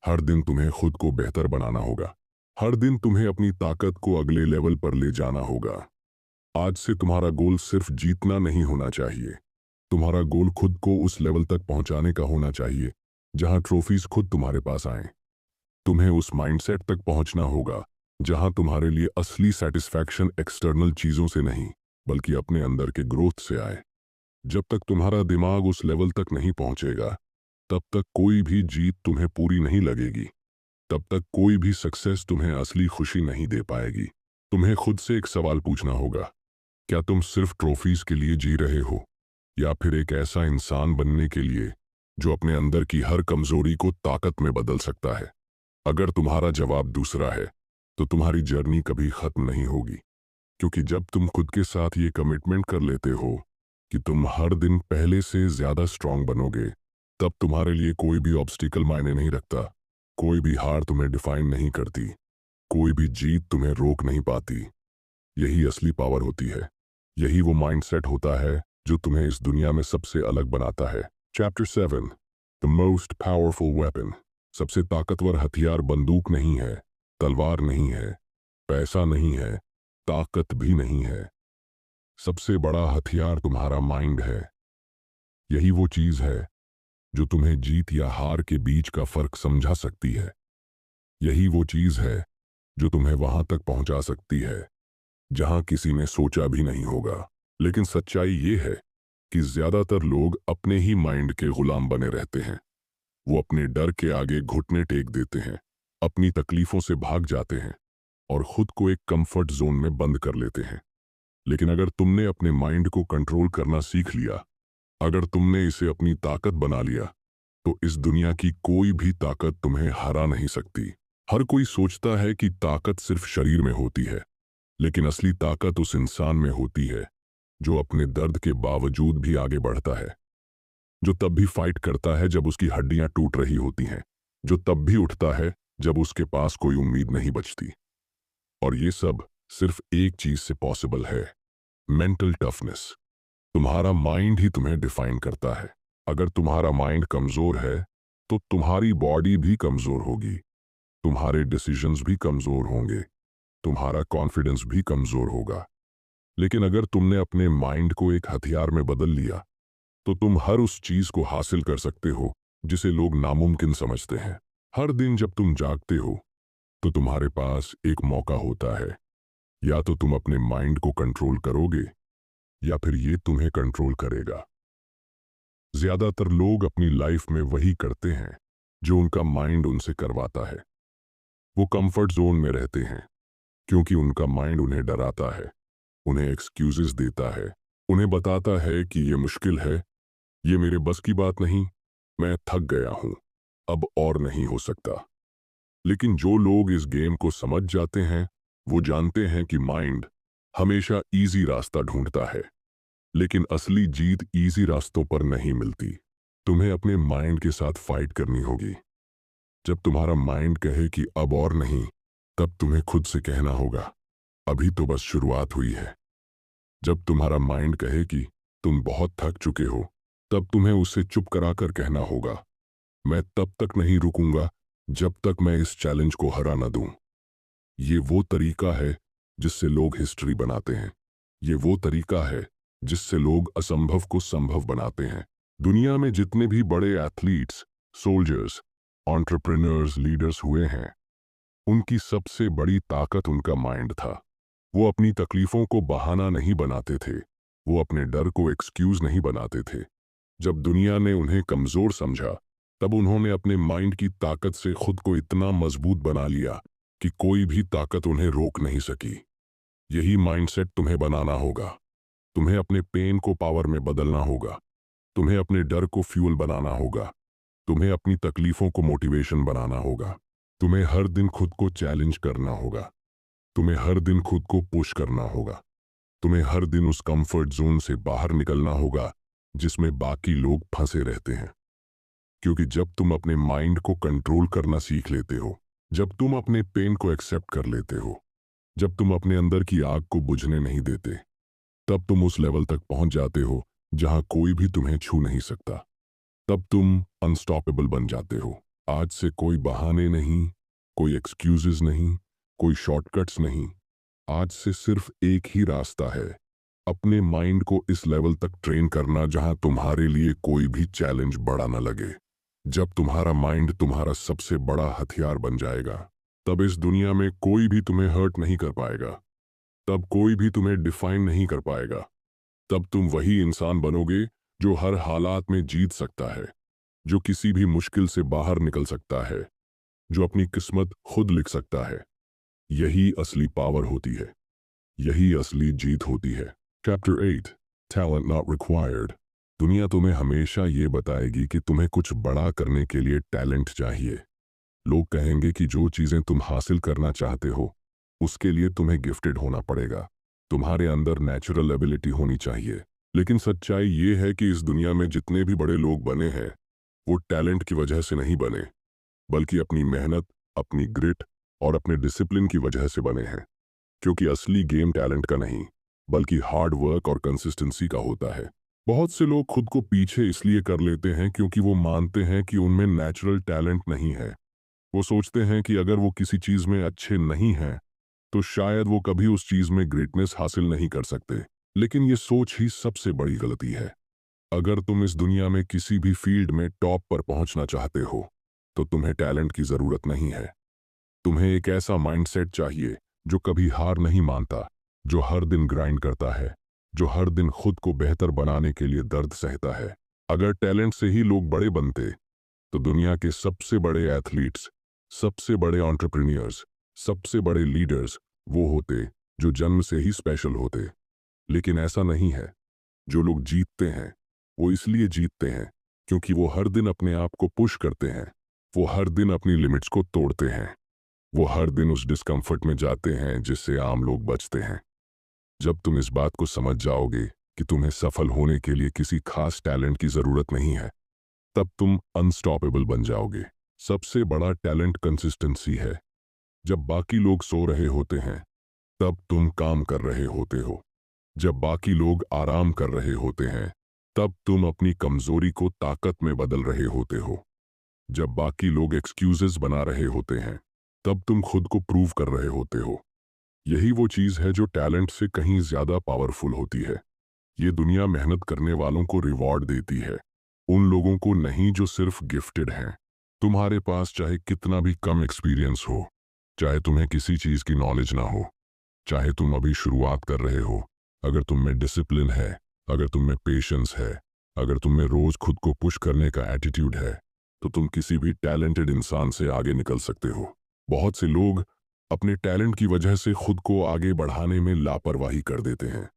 हर दिन तुम्हें खुद को बेहतर बनाना होगा। हर दिन तुम्हें अपनी ताकत को अगले लेवल पर ले जाना होगा। आज से तुम्हारा गोल सिर्फ जीतना नहीं होना चाहिए। तुम्हारा गोल खुद को उस लेवल तक पहुंचाने का होना चाहिए जहां ट्रॉफीज खुद तुम्हारे पास आएं। तुम्हें उस माइंडसेट तक पहुंचना होगा जहां तुम्हारे लिए असली सेटिस्फैक्शन एक्सटर्नल चीजों से नहीं, बल्कि अपने अंदर के ग्रोथ से आए। जब तक तुम्हारा दिमाग उस लेवल तक नहीं पहुंचेगा, तब तक कोई भी जीत तुम्हें पूरी नहीं लगेगी। तब तक कोई भी सक्सेस तुम्हें असली खुशी नहीं दे पाएगी। तुम्हें खुद से एक सवाल पूछना होगा, क्या तुम सिर्फ ट्रॉफीज के लिए जी रहे हो, या फिर एक ऐसा इंसान बनने के लिए जो अपने अंदर की हर कमजोरी को ताकत में बदल सकता है? अगर तुम्हारा जवाब दूसरा है, तो तुम्हारी जर्नी कभी खत्म नहीं होगी। क्योंकि जब तुम खुद के साथ ये कमिटमेंट कर लेते हो कि तुम हर दिन पहले से ज्यादा स्ट्रांग बनोगे, तब तुम्हारे लिए कोई भी ऑब्स्टिकल मायने नहीं रखता। कोई भी हार तुम्हें डिफाइन नहीं करती, कोई भी जीत तुम्हें रोक नहीं पाती। यही असली पावर होती है। यही वो माइंडसेट होता है जो तुम्हें इस दुनिया में सबसे अलग बनाता है। Chapter 7, the most powerful weapon. सबसे ताकतवर हथियार बंदूक नहीं है, तलवार नहीं है, पैसा नहीं है, ताकत भी नहीं है। सबसे बड़ा हथियार तुम्हारा माइंड है। यही वो चीज है जो तुम्हें जीत या हार के बीच का फर्क समझा सकती है। यही वो चीज है जो तुम्हें वहां तक पहुंचा सकती है जहां किसी ने सोचा भी नहीं होगा। लेकिन सच्चाई ये है कि ज्यादातर लोग अपने ही माइंड के गुलाम बने रहते हैं। वो अपने डर के आगे घुटने टेक देते हैं, अपनी तकलीफों से भाग जाते हैं और खुद को एक कंफर्ट जोन में बंद कर लेते हैं। लेकिन अगर तुमने अपने माइंड को कंट्रोल करना सीख लिया, अगर तुमने इसे अपनी ताकत बना लिया, तो इस दुनिया की कोई भी ताकत तुम्हें हरा नहीं सकती। हर कोई सोचता है कि ताकत सिर्फ शरीर में होती है, लेकिन असली ताकत उस इंसान में होती है जो अपने दर्द के बावजूद भी आगे बढ़ता है, जो तब भी फाइट करता है जब उसकी हड्डियां टूट रही होती हैं, जो तब भी उठता है जब उसके पास कोई उम्मीद नहीं बचती। और ये सब सिर्फ एक चीज से पॉसिबल है, मेंटल टफनेस। तुम्हारा माइंड ही तुम्हें डिफाइन करता है। अगर तुम्हारा माइंड कमजोर है तो तुम्हारी बॉडी भी कमजोर होगी, तुम्हारे डिसीजंस भी कमजोर होंगे, तुम्हारा कॉन्फिडेंस भी कमजोर होगा। लेकिन अगर तुमने अपने माइंड को एक हथियार में बदल लिया, तो तुम हर उस चीज को हासिल कर सकते हो जिसे लोग नामुमकिन समझते हैं। हर दिन जब तुम जागते हो तो तुम्हारे पास एक मौका होता है। या तो तुम अपने माइंड को कंट्रोल करोगे, या फिर ये तुम्हें कंट्रोल करेगा। ज्यादातर लोग अपनी लाइफ में वही करते हैं जो उनका माइंड उनसे करवाता है। वो कंफर्ट जोन में रहते हैं क्योंकि उनका माइंड उन्हें डराता है, उन्हें एक्सक्यूजेस देता है, उन्हें बताता है कि ये मुश्किल है, ये मेरे बस की बात नहीं, मैं थक गया हूं, अब और नहीं हो सकता। लेकिन जो लोग इस गेम को समझ जाते हैं, वो जानते हैं कि माइंड हमेशा इजी रास्ता ढूंढता है, लेकिन असली जीत इजी रास्तों पर नहीं मिलती। तुम्हें अपने माइंड के साथ फाइट करनी होगी। जब तुम्हारा माइंड कहे कि अब और नहीं, तब तुम्हें खुद से कहना होगा, अभी तो बस शुरुआत हुई है। जब तुम्हारा माइंड कहे कि तुम बहुत थक चुके हो, तब तुम्हें उसे चुप कराकर कहना होगा, मैं तब तक नहीं रुकूंगा जब तक मैं इस चैलेंज को हरा न दूं। ये वो तरीका है जिससे लोग हिस्ट्री बनाते हैं। ये वो तरीका है जिससे लोग असंभव को संभव बनाते हैं। दुनिया में जितने भी बड़े एथलीट्स, सोल्जर्स, एंटरप्रेन्योर्स, लीडर्स हुए हैं, उनकी सबसे बड़ी ताकत उनका माइंड था। वो अपनी तकलीफों को बहाना नहीं बनाते थे, वो अपने डर को एक्सक्यूज नहीं बनाते थे। जब दुनिया ने उन्हें कमजोर समझा, तब उन्होंने अपने माइंड की ताकत से खुद को इतना मजबूत बना लिया कि कोई भी ताकत उन्हें रोक नहीं सकी। यही माइंडसेट तुम्हें बनाना होगा। तुम्हें अपने पेन को पावर में बदलना होगा। तुम्हें अपने डर को फ्यूल बनाना होगा। तुम्हें अपनी तकलीफों को मोटिवेशन बनाना होगा। तुम्हें हर दिन खुद को चैलेंज करना होगा। तुम्हें हर दिन खुद को पुश करना होगा। तुम्हें हर दिन उस कंफर्ट जोन से बाहर निकलना होगा जिसमें बाकी लोग फंसे रहते हैं। क्योंकि जब तुम अपने माइंड को कंट्रोल करना सीख लेते हो, जब तुम अपने पेन को एक्सेप्ट कर लेते हो, जब तुम अपने अंदर की आग को बुझने नहीं देते, तब तुम उस लेवल तक पहुंच जाते हो जहां कोई भी तुम्हें छू नहीं सकता। तब तुम अनस्टॉपेबल बन जाते हो। आज से कोई बहाने नहीं, कोई एक्सक्यूजेस नहीं, कोई शॉर्टकट्स नहीं। आज से सिर्फ एक ही रास्ता है, अपने माइंड को इस लेवल तक ट्रेन करना जहां तुम्हारे लिए कोई भी चैलेंज बड़ा न लगे। जब तुम्हारा माइंड तुम्हारा सबसे बड़ा हथियार बन जाएगा, तब इस दुनिया में कोई भी तुम्हें हर्ट नहीं कर पाएगा। तब कोई भी तुम्हें डिफाइन नहीं कर पाएगा। तब तुम वही इंसान बनोगे जो हर हालात में जीत सकता है, जो किसी भी मुश्किल से बाहर निकल सकता है, जो अपनी किस्मत खुद लिख सकता है। यही असली पावर होती है, यही असली जीत होती है। Chapter 8, talent not required. दुनिया तुम्हें हमेशा ये बताएगी कि तुम्हें कुछ बड़ा करने के लिए टैलेंट चाहिए। लोग कहेंगे कि जो चीजें तुम हासिल करना चाहते हो, उसके लिए तुम्हें गिफ्टेड होना पड़ेगा। तुम्हारे अंदर नेचुरल एबिलिटी होनी चाहिए। लेकिन सच्चाई ये है कि इस दुनिया में जितने भी बड़े लोग बने हैं, वो टैलेंट की वजह से नहीं बने, बल्कि अपनी मेहनत, अपनी ग्रिट और अपने डिसिप्लिन की वजह से बने हैं। क्योंकि असली गेम टैलेंट का नहीं, बल्कि हार्ड वर्क और कंसिस्टेंसी का होता है। बहुत से लोग खुद को पीछे इसलिए कर लेते हैं क्योंकि वो मानते हैं कि उनमें नेचुरल टैलेंट नहीं है। वो सोचते हैं कि अगर वो किसी चीज में अच्छे नहीं हैं, तो शायद वो कभी उस चीज में ग्रेटनेस हासिल नहीं कर सकते। लेकिन ये सोच ही सबसे बड़ी गलती है। अगर तुम इस दुनिया में किसी भी फील्ड में टॉप पर पहुंचना चाहते हो, तो तुम्हें टैलेंट की जरूरत नहीं है। तुम्हें एक ऐसा माइंडसेट चाहिए जो कभी हार नहीं मानता, जो हर दिन ग्राइंड करता है, जो हर दिन खुद को बेहतर बनाने के लिए दर्द सहता है। अगर टैलेंट से ही लोग बड़े बनते, तो दुनिया के सबसे बड़े एथलीट्स, सबसे बड़े एंटरप्रेन्योर्स, सबसे बड़े लीडर्स वो होते जो जन्म से ही स्पेशल होते। लेकिन ऐसा नहीं है। जो लोग जीतते हैं, वो इसलिए जीतते हैं क्योंकि वो हर दिन अपने आप को पुश करते हैं। वो हर दिन अपनी लिमिट्स को तोड़ते हैं। वो हर दिन उस डिस्कम्फर्ट में जाते हैं जिससे आम लोग बचते हैं। जब तुम इस बात को समझ जाओगे कि तुम्हें सफल होने के लिए किसी खास टैलेंट की जरूरत नहीं है, तब तुम अनस्टॉपेबल बन जाओगे। सबसे बड़ा टैलेंट कंसिस्टेंसी है। जब बाकी लोग सो रहे होते हैं, तब तुम काम कर रहे होते हो। जब बाकी लोग आराम कर रहे होते हैं, तब तुम अपनी कमजोरी को ताकत में बदल रहे होते हो। जब बाकी लोग एक्सक्यूजेस बना रहे होते हैं, तब तुम खुद को प्रूव कर रहे होते हो। यही वो चीज है जो टैलेंट से कहीं ज्यादा पावरफुल होती है। ये दुनिया मेहनत करने वालों को रिवॉर्ड देती है, उन लोगों को नहीं जो सिर्फ गिफ्टेड हैं। तुम्हारे पास चाहे कितना भी कम एक्सपीरियंस हो, चाहे तुम्हें किसी चीज की नॉलेज ना हो, चाहे तुम अभी शुरुआत कर रहे हो, अगर तुम में डिसिप्लिन है, अगर तुम में पेशेंस है, अगर तुम में रोज खुद को पुश करने का एटीट्यूड है, तो तुम किसी भी टैलेंटेड इंसान से आगे निकल सकते हो। बहुत से लोग अपने टैलेंट की वजह से खुद को आगे बढ़ाने में लापरवाही कर देते हैं।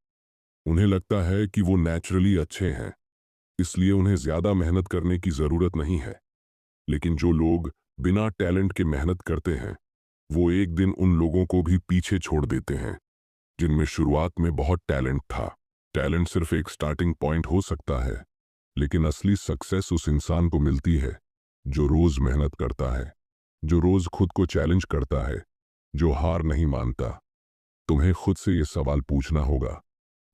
उन्हें लगता है कि वो नेचुरली अच्छे हैं, इसलिए उन्हें ज्यादा मेहनत करने की जरूरत नहीं है। लेकिन जो लोग बिना टैलेंट के मेहनत करते हैं, वो एक दिन उन लोगों को भी पीछे छोड़ देते हैं जिनमें शुरुआत में बहुत टैलेंट था। टैलेंट सिर्फ एक स्टार्टिंग पॉइंट हो सकता है, लेकिन असली सक्सेस उस इंसान को मिलती है जो रोज मेहनत करता है, जो रोज खुद को चैलेंज करता है, जो हार नहीं मानता। तुम्हें खुद से ये सवाल पूछना होगा,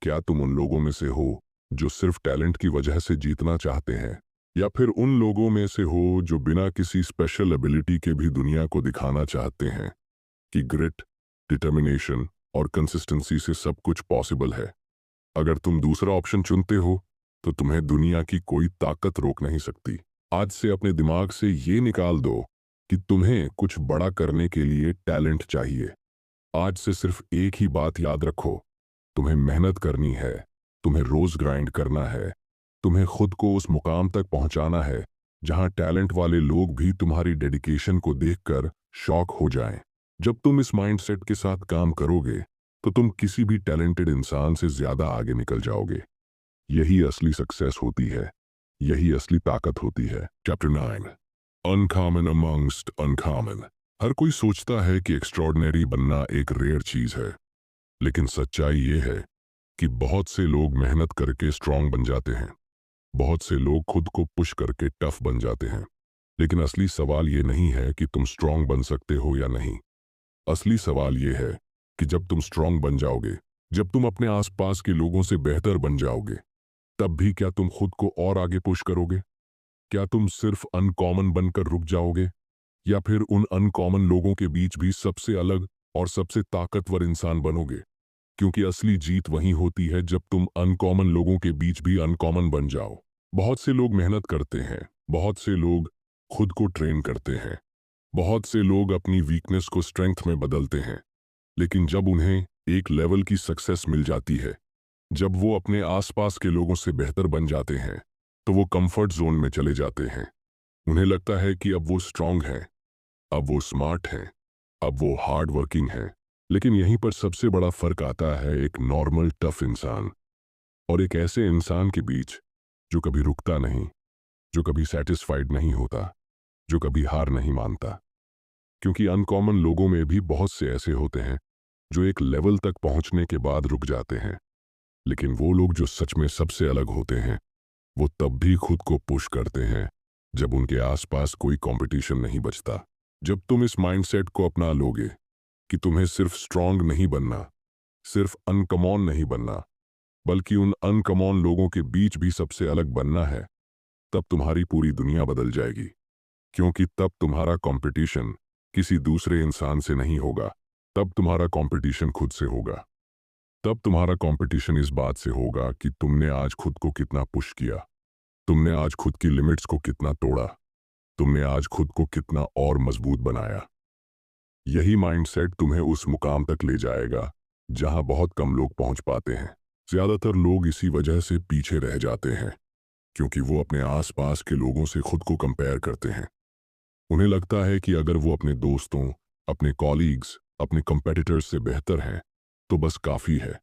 क्या तुम उन लोगों में से हो जो सिर्फ टैलेंट की वजह से जीतना चाहते हैं, या फिर उन लोगों में से हो जो बिना किसी स्पेशल एबिलिटी के भी दुनिया को दिखाना चाहते हैं कि ग्रिट, डिटर्मिनेशन और कंसिस्टेंसी से सब कुछ पॉसिबल है। अगर तुम दूसरा ऑप्शन चुनते हो तो तुम्हें दुनिया की कोई ताकत रोक नहीं सकती। आज से अपने दिमाग से ये निकाल दो कि तुम्हें कुछ बड़ा करने के लिए टैलेंट चाहिए। आज से सिर्फ एक ही बात याद रखो, तुम्हें मेहनत करनी है, तुम्हें रोज ग्राइंड करना है, तुम्हें खुद को उस मुकाम तक पहुंचाना है जहां टैलेंट वाले लोग भी तुम्हारी डेडिकेशन को देखकर शॉक हो जाएं। जब तुम इस माइंडसेट के साथ काम करोगे तो तुम किसी भी टैलेंटेड इंसान से ज्यादा आगे निकल जाओगे। यही असली सक्सेस होती है, यही असली ताकत होती है। Chapter 9, uncommon amongst uncommon. हर कोई सोचता है कि एक्स्ट्रॉर्डिनरी बनना एक रेयर चीज है, लेकिन सच्चाई ये है कि बहुत से लोग मेहनत करके स्ट्रांग बन जाते हैं, बहुत से लोग खुद को पुश करके टफ बन जाते हैं। लेकिन असली सवाल ये नहीं है कि तुम स्ट्रांग बन सकते हो या नहीं। असली सवाल ये है कि जब तुम स्ट्रांग बन जाओगे, जब तुम अपने आसपास के लोगों से बेहतर बन जाओगे, तब भी क्या तुम खुद को और आगे पुश करोगे? क्या तुम सिर्फ अनकॉमन बनकर रुक जाओगे, या फिर उन अनकॉमन लोगों के बीच भी सबसे अलग और सबसे ताकतवर इंसान बनोगे? क्योंकि असली जीत वहीं होती है जब तुम अनकॉमन लोगों के बीच भी अनकॉमन बन जाओ। बहुत से लोग मेहनत करते हैं, बहुत से लोग खुद को ट्रेन करते हैं, बहुत से लोग अपनी वीकनेस को स्ट्रेंथ में बदलते हैं, लेकिन जब उन्हें एक लेवल की सक्सेस मिल जाती है, जब वो अपने आसपास के लोगों से बेहतर बन जाते हैं, तो वो कंफर्ट जोन में चले जाते हैं। उन्हें लगता है कि अब वो स्ट्रांग हैं, अब वो स्मार्ट हैं, अब वो हार्ड वर्किंग हैं। लेकिन यहीं पर सबसे बड़ा फर्क आता है एक नॉर्मल टफ इंसान और एक ऐसे इंसान के बीच जो कभी रुकता नहीं, जो कभी सेटिस्फाइड नहीं होता, जो कभी हार नहीं मानता। क्योंकि अनकॉमन लोगों में भी बहुत से ऐसे होते हैं जो एक लेवल तक पहुंचने के बाद रुक जाते हैं, लेकिन वो लोग जो सच में सबसे अलग होते हैं, वो तब भी खुद को पुश करते हैं जब उनके आसपास कोई कंपटीशन नहीं बचता। जब तुम इस माइंडसेट को अपना लोगे कि तुम्हें सिर्फ स्ट्रांग नहीं बनना, सिर्फ अनकमॉन नहीं बनना, बल्कि उन अनकमॉन लोगों के बीच भी सबसे अलग बनना है, तब तुम्हारी पूरी दुनिया बदल जाएगी। क्योंकि तब तुम्हारा कंपटीशन किसी दूसरे इंसान से नहीं होगा, तब तुम्हारा कंपटीशन खुद से होगा। तब तुम्हारा कंपटीशन इस बात से होगा कि तुमने आज खुद को कितना पुश किया, तुमने आज खुद की लिमिट्स को कितना तोड़ा, तुमने आज खुद को कितना और मजबूत बनाया। यही माइंडसेट तुम्हें उस मुकाम तक ले जाएगा जहां बहुत कम लोग पहुंच पाते हैं। ज्यादातर लोग इसी वजह से पीछे रह जाते हैं क्योंकि वो अपने आसपास के लोगों से खुद को कंपेयर करते हैं। उन्हें लगता है कि अगर वो अपने दोस्तों, अपने कॉलीग्स, अपने कंपेटिटर्स से बेहतर हैं तो बस काफ़ी है।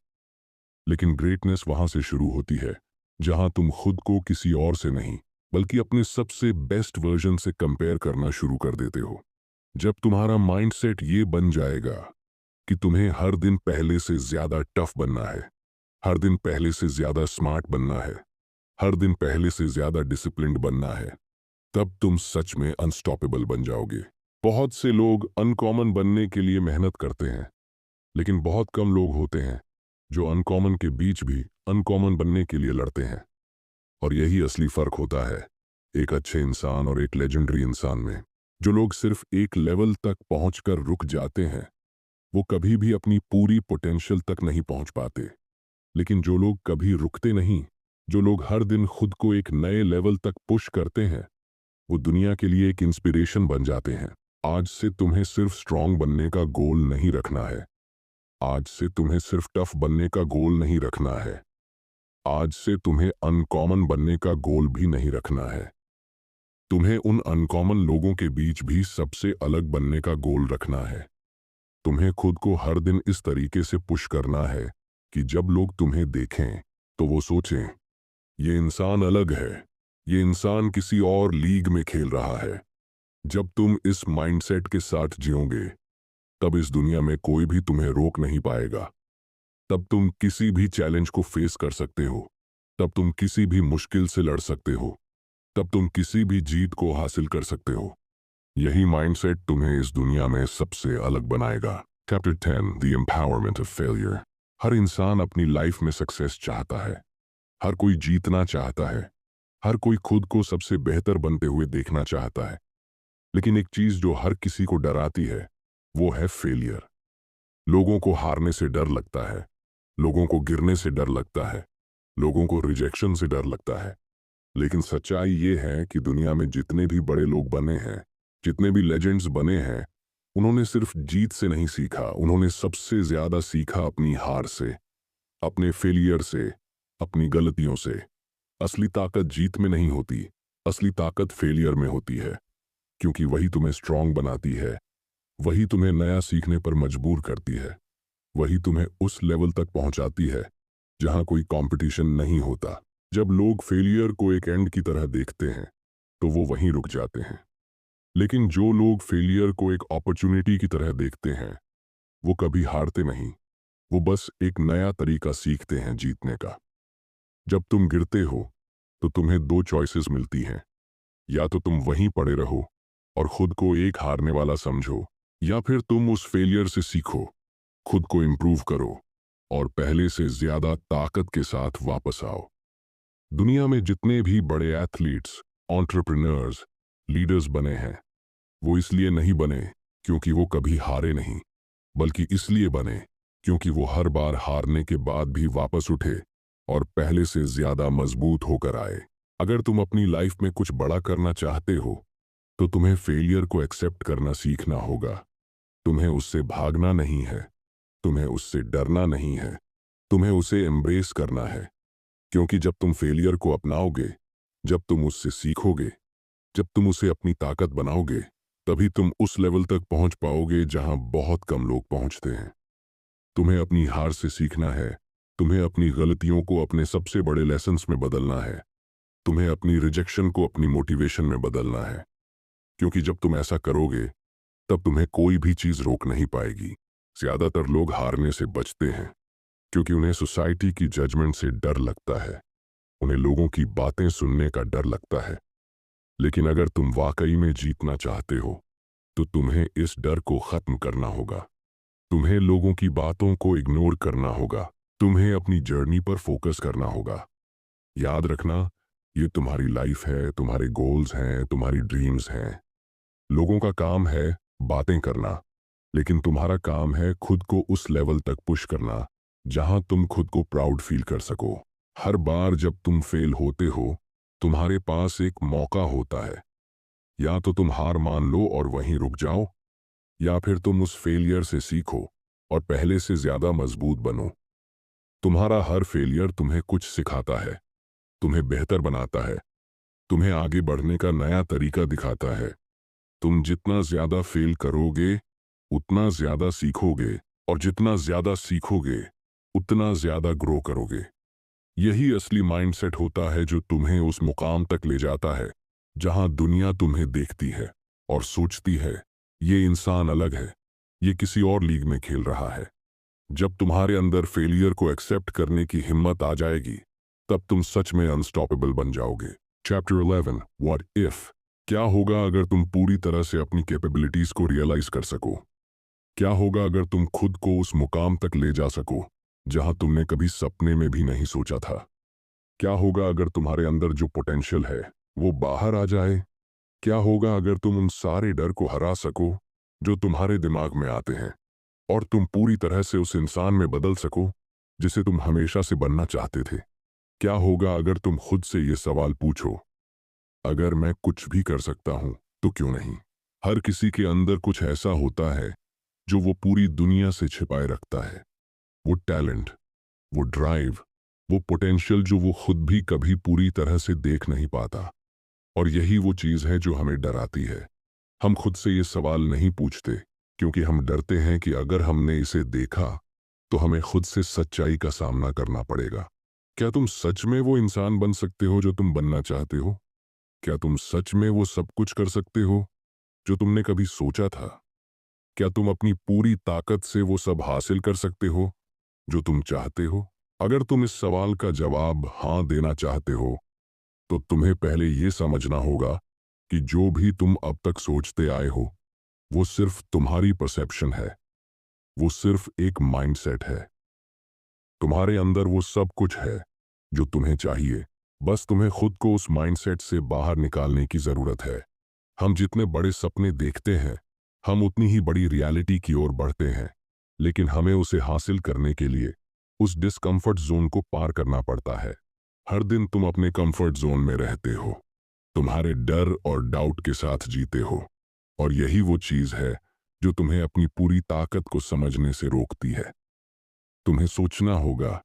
लेकिन ग्रेटनेस वहां से शुरू होती है जहां तुम खुद को किसी और से नहीं, बल्कि अपने सबसे बेस्ट वर्जन से कंपेयर करना शुरू कर देते हो। जब तुम्हारा माइंडसेट ये बन जाएगा कि तुम्हें हर दिन पहले से ज्यादा टफ बनना है, हर दिन पहले से ज्यादा स्मार्ट बनना है, हर दिन पहले से ज्यादा डिसिप्लिन्ड बनना है, तब तुम सच में अनस्टॉपेबल बन जाओगे। बहुत से लोग अनकॉमन बनने के लिए मेहनत करते हैं, लेकिन बहुत कम लोग होते हैं जो अनकॉमन के बीच भी अनकॉमन बनने के लिए लड़ते हैं। और यही असली फर्क होता है एक अच्छे इंसान और एक लेजेंडरी इंसान में। जो लोग सिर्फ एक लेवल तक पहुंचकर रुक जाते हैं, वो कभी भी अपनी पूरी पोटेंशियल तक नहीं पहुंच पाते। लेकिन जो लोग कभी रुकते नहीं, जो लोग हर दिन खुद को एक नए लेवल तक पुश करते हैं, वो दुनिया के लिए एक इंस्पिरेशन बन जाते हैं। आज से तुम्हें सिर्फ स्ट्रांग बनने का गोल नहीं रखना है, आज से तुम्हें सिर्फ टफ बनने का गोल नहीं रखना है, आज से तुम्हें अनकॉमन बनने का गोल भी नहीं रखना है। तुम्हें उन अनकॉमन लोगों के बीच भी सबसे अलग बनने का गोल रखना है। तुम्हें खुद को हर दिन इस तरीके से पुश करना है कि जब लोग तुम्हें देखें तो वो सोचें, ये इंसान अलग है, ये इंसान किसी और लीग में खेल रहा है। जब तुम इस माइंडसेट के साथ जियोगे, तब इस दुनिया में कोई भी तुम्हें रोक नहीं पाएगा। तब तुम किसी भी चैलेंज को फेस कर सकते हो, तब तुम किसी भी मुश्किल से लड़ सकते हो, तब तुम किसी भी जीत को हासिल कर सकते हो। यही माइंडसेट तुम्हें इस दुनिया में सबसे अलग बनाएगा। Chapter 10, the empowerment of failure. हर इंसान अपनी लाइफ में सक्सेस चाहता है, हर कोई जीतना चाहता है, हर कोई खुद को सबसे बेहतर बनते हुए देखना चाहता है, लेकिन एक चीज जो हर किसी को डराती है वो है फेलियर। लोगों को हारने से डर लगता है, लोगों को गिरने से डर लगता है, लोगों को रिजेक्शन से डर लगता है। लेकिन सच्चाई ये है कि दुनिया में जितने भी बड़े लोग बने हैं, जितने भी लेजेंड्स बने हैं, उन्होंने सिर्फ जीत से नहीं सीखा, उन्होंने सबसे ज्यादा सीखा अपनी हार से, अपने फेलियर से, अपनी गलतियों से। असली ताकत जीत में नहीं होती, असली ताकत फेलियर में होती है, क्योंकि वही तुम्हें स्ट्रांग बनाती है, वही तुम्हें नया सीखने पर मजबूर करती है, वही तुम्हें उस लेवल तक पहुंचाती है जहां कोई कंपटीशन नहीं होता। जब लोग फेलियर को एक एंड की तरह देखते हैं तो वो वहीं रुक जाते हैं, लेकिन जो लोग फेलियर को एक अपॉर्चुनिटी की तरह देखते हैं वो कभी हारते नहीं, वो बस एक नया तरीका सीखते हैं जीतने का। जब तुम गिरते हो तो तुम्हें दो चॉइसेस मिलती हैं, या तो तुम वहीं पड़े रहो और खुद को एक हारने वाला समझो, या फिर तुम उस फेलियर से सीखो, खुद को इम्प्रूव करो और पहले से ज्यादा ताकत के साथ वापस आओ। दुनिया में जितने भी बड़े एथलीट्स, एंटरप्रेन्योर्स, लीडर्स बने हैं, वो इसलिए नहीं बने क्योंकि वो कभी हारे नहीं, बल्कि इसलिए बने क्योंकि वो हर बार हारने के बाद भी वापस उठे और पहले से ज्यादा मजबूत होकर आए। अगर तुम अपनी लाइफ में कुछ बड़ा करना चाहते हो तो तुम्हें फेलियर को एक्सेप्ट करना सीखना होगा। तुम्हें उससे भागना नहीं है, तुम्हें उससे डरना नहीं है, तुम्हें उसे एम्ब्रेस करना है। क्योंकि जब तुम फेलियर को अपनाओगे, जब तुम उससे सीखोगे, जब तुम उसे अपनी ताकत बनाओगे, तभी तुम उस लेवल तक पहुंच पाओगे जहां बहुत कम लोग पहुंचते हैं। तुम्हें अपनी हार से सीखना है, तुम्हें अपनी गलतियों को अपने सबसे बड़े लेसन्स में बदलना है, तुम्हें अपनी रिजेक्शन को अपनी मोटिवेशन में बदलना है। क्योंकि जब तुम ऐसा करोगे तब तुम्हें कोई भी चीज रोक नहीं पाएगी। ज्यादातर लोग हारने से बचते हैं क्योंकि उन्हें सोसाइटी की जजमेंट से डर लगता है, उन्हें लोगों की बातें सुनने का डर लगता है। लेकिन अगर तुम वाकई में जीतना चाहते हो तो तुम्हें इस डर को खत्म करना होगा। तुम्हें लोगों की बातों को इग्नोर करना होगा, तुम्हें अपनी जर्नी पर फोकस करना होगा। याद रखना, ये तुम्हारी लाइफ है, तुम्हारे गोल्स हैं, तुम्हारी ड्रीम्स हैं। लोगों का काम है बातें करना, लेकिन तुम्हारा काम है खुद को उस लेवल तक पुश करना जहां तुम खुद को प्राउड फील कर सको। हर बार जब तुम फेल होते हो तुम्हारे पास एक मौका होता है, या तो तुम हार मान लो और वहीं रुक जाओ, या फिर तुम उस फेलियर से सीखो और पहले से ज्यादा मजबूत बनो। तुम्हारा हर फेलियर तुम्हें कुछ सिखाता है, तुम्हें बेहतर बनाता है, तुम्हें आगे बढ़ने का नया तरीका दिखाता है। तुम जितना ज्यादा फेल करोगे उतना ज्यादा सीखोगे, और जितना ज्यादा सीखोगे उतना ज्यादा ग्रो करोगे। यही असली माइंडसेट होता है जो तुम्हें उस मुकाम तक ले जाता है जहां दुनिया तुम्हें देखती है और सोचती है ये इंसान अलग है, ये किसी और लीग में खेल रहा है। जब तुम्हारे अंदर फेलियर को एक्सेप्ट करने की हिम्मत आ जाएगी तब तुम सच में अनस्टॉपेबल बन जाओगे। Chapter 11, what if. क्या होगा अगर तुम पूरी तरह से अपनी कैपेबिलिटीज को रियलाइज कर सको? क्या होगा अगर तुम खुद को उस मुकाम तक ले जा सको जहां तुमने कभी सपने में भी नहीं सोचा था? क्या होगा अगर तुम्हारे अंदर जो पोटेंशियल है वो बाहर आ जाए? क्या होगा अगर तुम उन सारे डर को हरा सको जो तुम्हारे दिमाग में आते हैं, और तुम पूरी तरह से उस इंसान में बदल सको जिसे तुम हमेशा से बनना चाहते थे? क्या होगा अगर तुम खुद से ये सवाल पूछो, अगर मैं कुछ भी कर सकता हूं तो क्यों नहीं? हर किसी के अंदर कुछ ऐसा होता है जो वो पूरी दुनिया से छिपाए रखता है। वो टैलेंट, वो ड्राइव, वो पोटेंशियल जो वो खुद भी कभी पूरी तरह से देख नहीं पाता। और यही वो चीज है जो हमें डराती है। हम खुद से ये सवाल नहीं पूछते क्योंकि हम डरते हैं कि अगर हमने इसे देखा तो हमें खुद से सच्चाई का सामना करना पड़ेगा। क्या तुम सच में वो इंसान बन सकते हो जो तुम बनना चाहते हो? क्या तुम सच में वो सब कुछ कर सकते हो जो तुमने कभी सोचा था? क्या तुम अपनी पूरी ताकत से वो सब हासिल कर सकते हो जो तुम चाहते हो? अगर तुम इस सवाल का जवाब हाँ देना चाहते हो तो तुम्हें पहले ये समझना होगा कि जो भी तुम अब तक सोचते आए हो वो सिर्फ तुम्हारी परसेप्शन है, वो सिर्फ एक माइंडसेट है। तुम्हारे अंदर वो सब कुछ है जो तुम्हें चाहिए, बस तुम्हें खुद को उस माइंडसेट से बाहर निकालने की जरूरत है। हम जितने बड़े सपने देखते हैं, हम उतनी ही बड़ी रियलिटी की ओर बढ़ते हैं, लेकिन हमें उसे हासिल करने के लिए उस डिस्कम्फर्ट जोन को पार करना पड़ता है। हर दिन तुम अपने कंफर्ट जोन में रहते हो, तुम्हारे डर और डाउट के साथ जीते हो, और यही वो चीज है जो तुम्हें अपनी पूरी ताकत को समझने से रोकती है। तुम्हें सोचना होगा,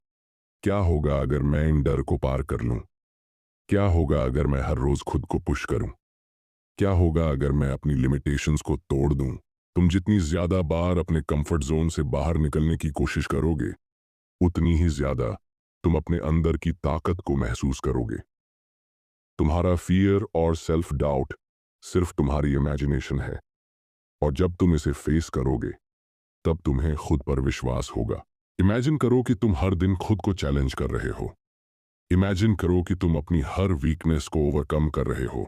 क्या होगा अगर मैं इन डर को पार कर लूं? क्या होगा अगर मैं हर रोज खुद को पुश करूं? क्या होगा अगर मैं अपनी लिमिटेशंस को तोड़ दूं? तुम जितनी ज्यादा बार अपने कंफर्ट जोन से बाहर निकलने की कोशिश करोगे, उतनी ही ज्यादा तुम अपने अंदर की ताकत को महसूस करोगे। तुम्हारा फियर और सेल्फ डाउट सिर्फ तुम्हारी इमेजिनेशन है, और जब तुम इसे फेस करोगे, तब तुम्हें खुद पर विश्वास होगा। इमेजिन करो कि तुम हर दिन खुद को चैलेंज कर रहे हो। इमेजिन करो कि तुम अपनी हर वीकनेस को ओवरकम कर रहे हो।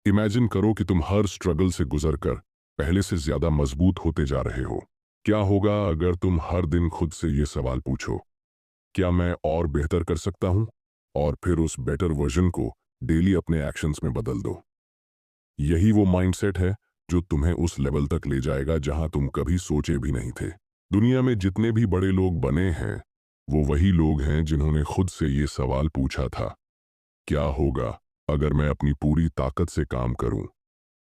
इमेजिन करो कि तुम हर स्ट्रगल से गुजरकर पहले से ज्यादा मजबूत होते जा रहे हो। क्या होगा अगर तुम हर दिन खुद से ये सवाल पूछो, क्या मैं और बेहतर कर सकता हूं? और फिर उस बेटर वर्जन को डेली अपने एक्शंस में बदल दो। यही वो माइंडसेट है जो तुम्हें उस लेवल तक ले जाएगा जहां तुम कभी सोचे भी नहीं थे। दुनिया में जितने भी बड़े लोग बने हैं, वो वही लोग हैं जिन्होंने खुद से ये सवाल पूछा था, क्या होगा अगर मैं अपनी पूरी ताकत से काम करूं?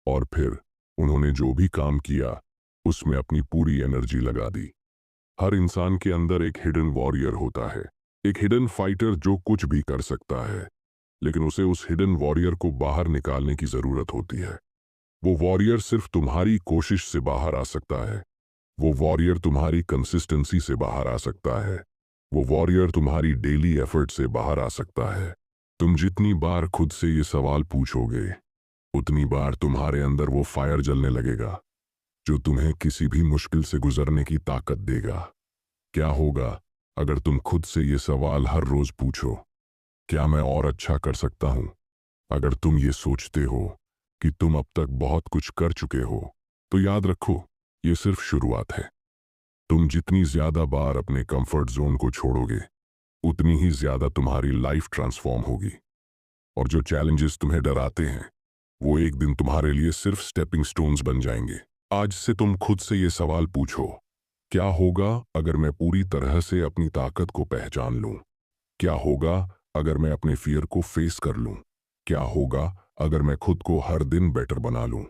और फिर उन्होंने जो भी काम किया, उसमें अपनी पूरी एनर्जी लगा दी। हर इंसान के अंदर एक हिडन वॉरियर होता है, एक हिडन फाइटर जो कुछ भी कर सकता है, लेकिन उसे उस हिडन वॉरियर को बाहर निकालने की जरूरत होती है। वो वॉरियर सिर्फ तुम्हारी कोशिश से बाहर आ सकता है। वो वॉरियर तुम्हारी कंसिस्टेंसी से बाहर आ सकता है। वो वॉरियर तुम्हारी डेली एफर्ट से बाहर आ सकता है। तुम जितनी बार खुद से ये सवाल पूछोगे, उतनी बार तुम्हारे अंदर वो फायर जलने लगेगा जो तुम्हें किसी भी मुश्किल से गुजरने की ताकत देगा। क्या होगा अगर तुम खुद से ये सवाल हर रोज पूछो, क्या मैं और अच्छा कर सकता हूं? अगर तुम ये सोचते हो कि तुम अब तक बहुत कुछ कर चुके हो, तो याद रखो, ये सिर्फ शुरुआत है। तुम जितनी ज्यादा बार अपने कंफर्ट जोन को छोड़ोगे, उतनी ही ज्यादा तुम्हारी लाइफ ट्रांसफॉर्म होगी। और जो चैलेंजेस तुम्हें डराते हैं, वो एक दिन तुम्हारे लिए सिर्फ स्टेपिंग स्टोन्स बन जाएंगे। आज से तुम खुद से ये सवाल पूछो, क्या होगा अगर मैं पूरी तरह से अपनी ताकत को पहचान लूं? क्या होगा अगर मैं अपने फियर को फेस कर लूं? क्या होगा अगर मैं खुद को हर दिन बेटर बना लूं?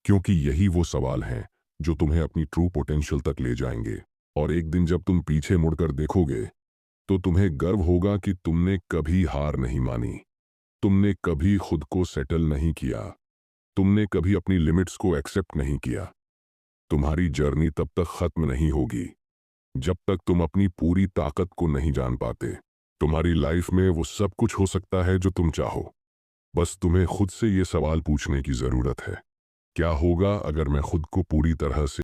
क्योंकि यही वो सवाल हैं जो तुम्हें अपनी ट्रू पोटेंशियल तक ले जाएंगे। और एक दिन जब तुम पीछे मुड़कर देखोगे, तो तुम्हें गर्व होगा कि तुमने कभी हार नहीं मानी, तुमने कभी खुद को सेटल नहीं किया, तुमने कभी अपनी लिमिट्स को एक्सेप्ट नहीं किया। तुम्हारी जर्नी तब तक खत्म नहीं होगी जब तक तुम अपनी पूरी ताकत को नहीं जान पाते। तुम्हारी लाइफ में वो सब कुछ हो सकता है जो तुम चाहो। बस तुम्हें खुद से ये सवाल पूछने की जरूरत है, क्या होगा अगर मैं खुद को पूरी तरह से